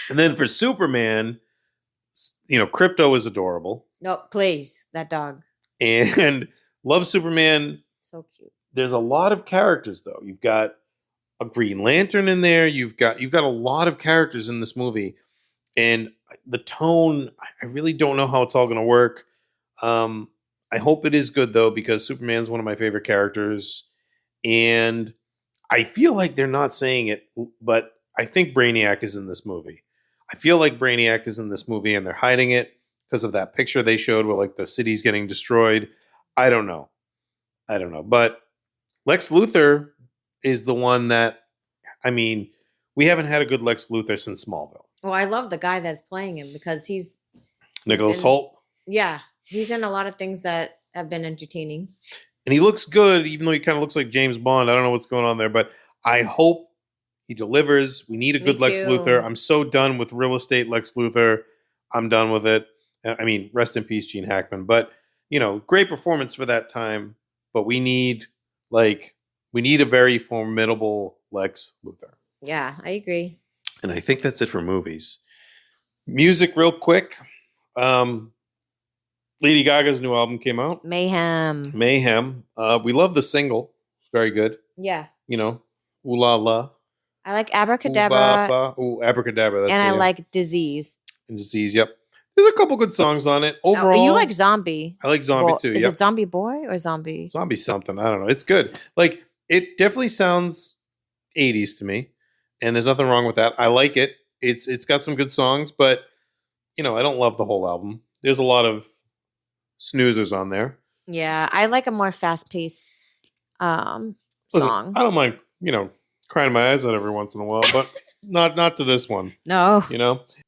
And then for Superman, Crypto is adorable. No, please, that dog. And love Superman. So cute. There's a lot of characters, though. You've got a Green Lantern in there. You've got a lot of characters in this movie, and the tone, I really don't know how it's all going to work. I hope it is good, though, because Superman's one of my favorite characters, and I feel like they're not saying it, but I think Brainiac is in this movie. I feel like Brainiac is in this movie, and they're hiding it because of that picture they showed where, like, the city's getting destroyed. I don't know, but Lex Luthor is the one that, we haven't had a good Lex Luthor since Smallville. Well, I love the guy that's playing him because he's Nicholas Hoult. Yeah, he's in a lot of things that have been entertaining. And he looks good, even though he kind of looks like James Bond. I don't know what's going on there, but I hope he delivers. We need a good Lex Luthor. I'm so done with real estate Lex Luthor. I'm done with it. Rest in peace, Gene Hackman. But, great performance for that time. But we need a very formidable Lex Luthor. Yeah, I agree. And I think that's it for movies. Music, real quick. Lady Gaga's new album came out. Mayhem. We love the single. It's very good. Yeah. Ooh La La. I like Abracadabra, Ooh, Abracadabra. That's and I yeah. like Disease. And Disease. Yep. There's a couple good songs on it. Overall, Oh, you like Zombie. I like Zombie too. Is Yep. it Zombie Boy or Zombie? Zombie something. I don't know. It's good. Like it definitely sounds 80s to me, and there's nothing wrong with that. I like it. It's got some good songs, but I don't love the whole album. There's a lot of snoozers on there. Yeah, I like a more fast-paced Listen, song. I don't mind, crying my eyes out every once in a while, but not to this one. No.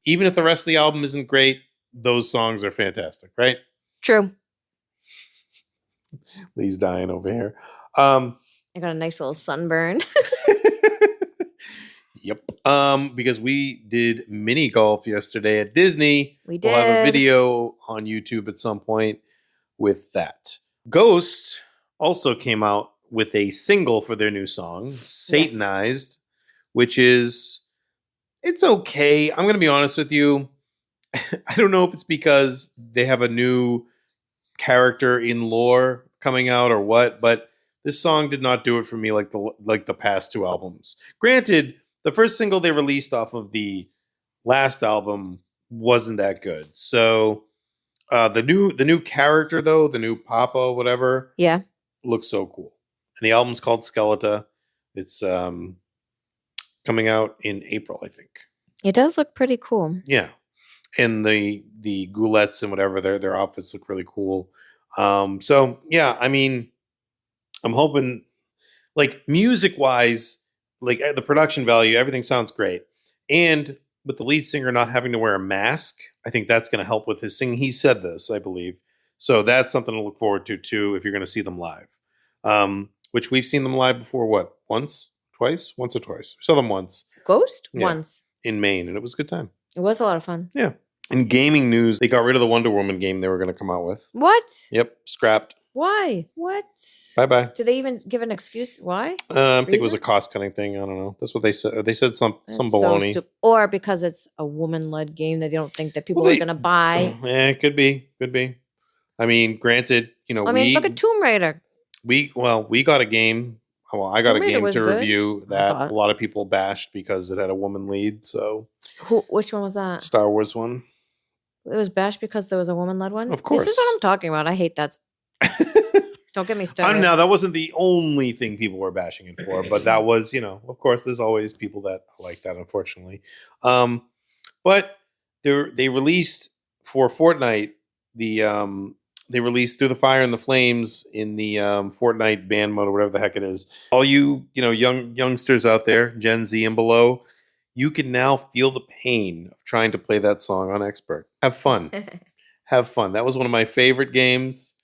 Even if the rest of the album isn't great, those songs are fantastic, right? True. Lee's dying over here. I got a nice little sunburn. Yep. Because we did mini golf yesterday at Disney. We did. We'll have a video on YouTube at some point with that. Ghost also came out with a single for their new song, Satanized, which is, it's okay. I'm going to be honest with you. I don't know if it's because they have a new character in lore coming out or what, but this song did not do it for me like the past two albums. Granted, the first single they released off of the last album wasn't that good. So the new character though, the new Papa, whatever, looks so cool. And the album's called Skeleta. It's coming out in April, I think. It does look pretty cool. Yeah. And the Goulettes and whatever, their outfits look really cool. So yeah, I mean, I'm hoping, like, music wise, like the production value, everything sounds great. And with the lead singer not having to wear a mask, I think that's going to help with his singing. He said this, I believe. So that's something to look forward to too if you're going to see them live. Which we've seen them live before. What? Once or twice? We saw them once. Ghost? Yeah. Once. In Maine, and it was a good time. It was a lot of fun. Yeah. In gaming news, they got rid of the Wonder Woman game they were going to come out with. What? Yep, scrapped. Why? What? Bye-bye. Did they even give an excuse? Why? I think it was a cost-cutting thing. I don't know. That's what they said. They said some baloney. Or because it's a woman-led game that they don't think that people are going to buy. Yeah, it could be. Could be. I mean, granted, look at Tomb Raider. We got a game. Well, I got Tomb a Raider game was to good, review that a lot of people bashed because it had a woman lead. So, which one was that? Star Wars one. It was bashed because there was a woman-led one? Of course. This is what I'm talking about. I hate that. Don't get me started. No, that wasn't the only thing people were bashing it for, but that was, of course, there's always people that like that, unfortunately. But they released for Fortnite they released Through the Fire and the Flames in the Fortnite band mode or whatever the heck it is. All you youngsters out there, Gen Z and below, you can now feel the pain of trying to play that song on Expert. Have fun. Have fun. That was one of my favorite games.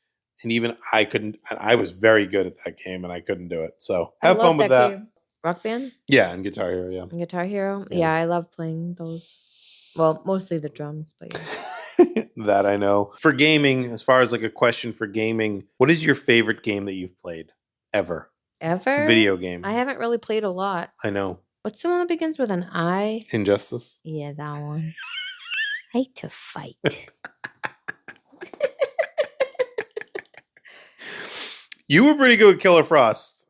And even I couldn't. I was very good at that game, and I couldn't do it. So have fun with that. Game. Rock Band? Yeah, and Guitar Hero. Yeah, and Guitar Hero. Yeah, I love playing those. Well, mostly the drums, but yeah. That I know. For gaming, as far as like a question for gaming, what is your favorite game that you've played ever? Ever? Video game. I haven't really played a lot. I know. What's the one that begins with an I? Injustice. Yeah, that one. I hate to fight. You were pretty good with Killer Frost.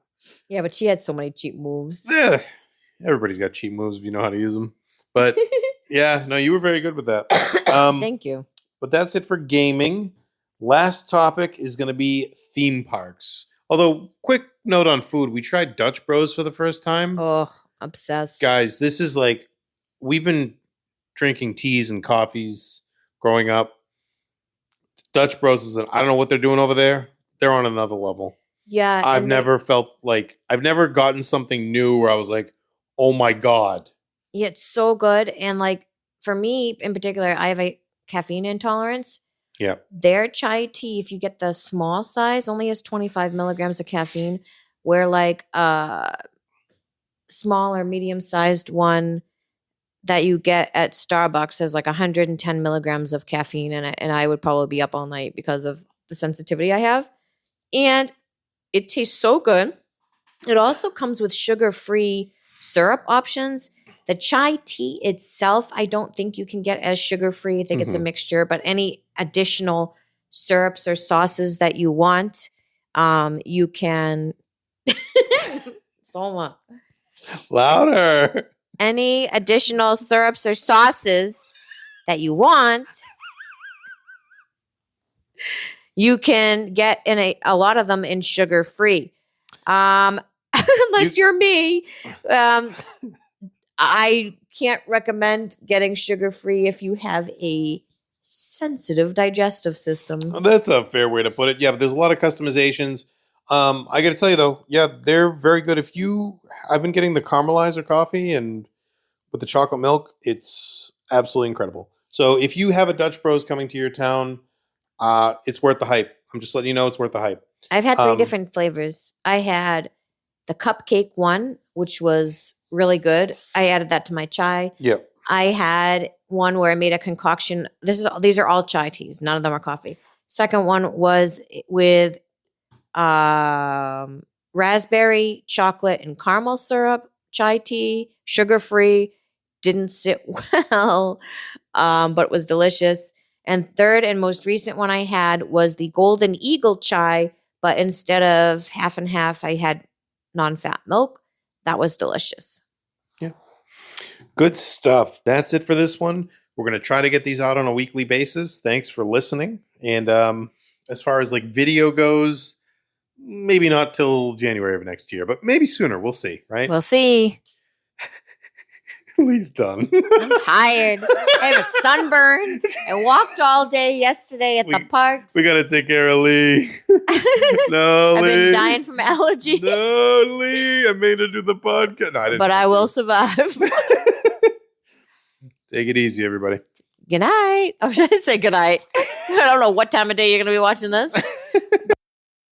Yeah, but she had so many cheap moves. Yeah, everybody's got cheap moves if you know how to use them. But yeah, no, you were very good with that. Thank you. But that's it for gaming. Last topic is going to be theme parks. Although, quick note on food. We tried Dutch Bros for the first time. Oh, obsessed. Guys, this is like, we've been drinking teas and coffees growing up. Dutch Bros is, I don't know what they're doing over there. They're on another level. Yeah. I've never gotten something new where I was like, oh my God. Yeah, it's so good. And like for me in particular, I have a caffeine intolerance. Yeah. Their chai tea, if you get the small size, only has 25 milligrams of caffeine, where like small or medium sized one that you get at Starbucks has like 110 milligrams of caffeine in it. And I would probably be up all night because of the sensitivity I have. And it tastes so good. It also comes with sugar-free syrup options. The chai tea itself, I don't think you can get as sugar-free. I think it's a mixture, but any additional syrups or sauces that you want, you can. Soma. Louder. Any additional syrups or sauces that you want, you can get in a lot of them in sugar-free. Unless you're me. I can't recommend getting sugar-free if you have a sensitive digestive system. That's a fair way to put it. Yeah, but there's a lot of customizations. I got to tell you though, yeah, they're very good. I've been getting the caramelizer coffee and with the chocolate milk, it's absolutely incredible. So if you have a Dutch Bros coming to your town, it's worth the hype. I'm just letting you know it's worth the hype. I've had 3 different flavors. I had the cupcake one, which was really good. I added that to my chai. Yeah. I had one where I made a concoction. These are all chai teas. None of them are coffee. Second one was with raspberry, chocolate, and caramel syrup chai tea, sugar-free. Didn't sit well, but was delicious. And third and most recent one I had was the Golden Eagle chai, but instead of half and half, I had non-fat milk. That was delicious. Yeah. Good stuff. That's it for this one. We're going to try to get these out on a weekly basis. Thanks for listening. And as far as like video goes, maybe not till January of next year, but maybe sooner. We'll see, right? We'll see. Lee's done. I'm tired. I have a sunburn. I walked all day yesterday at the parks. We got to take care of Lee. No, I've Lee. been dying from allergies. No, Lee. I made her do the podcast. No, I didn't. But I will survive. Take it easy, everybody. Good night. Oh, should I say good night? I don't know what time of day you're going to be watching this.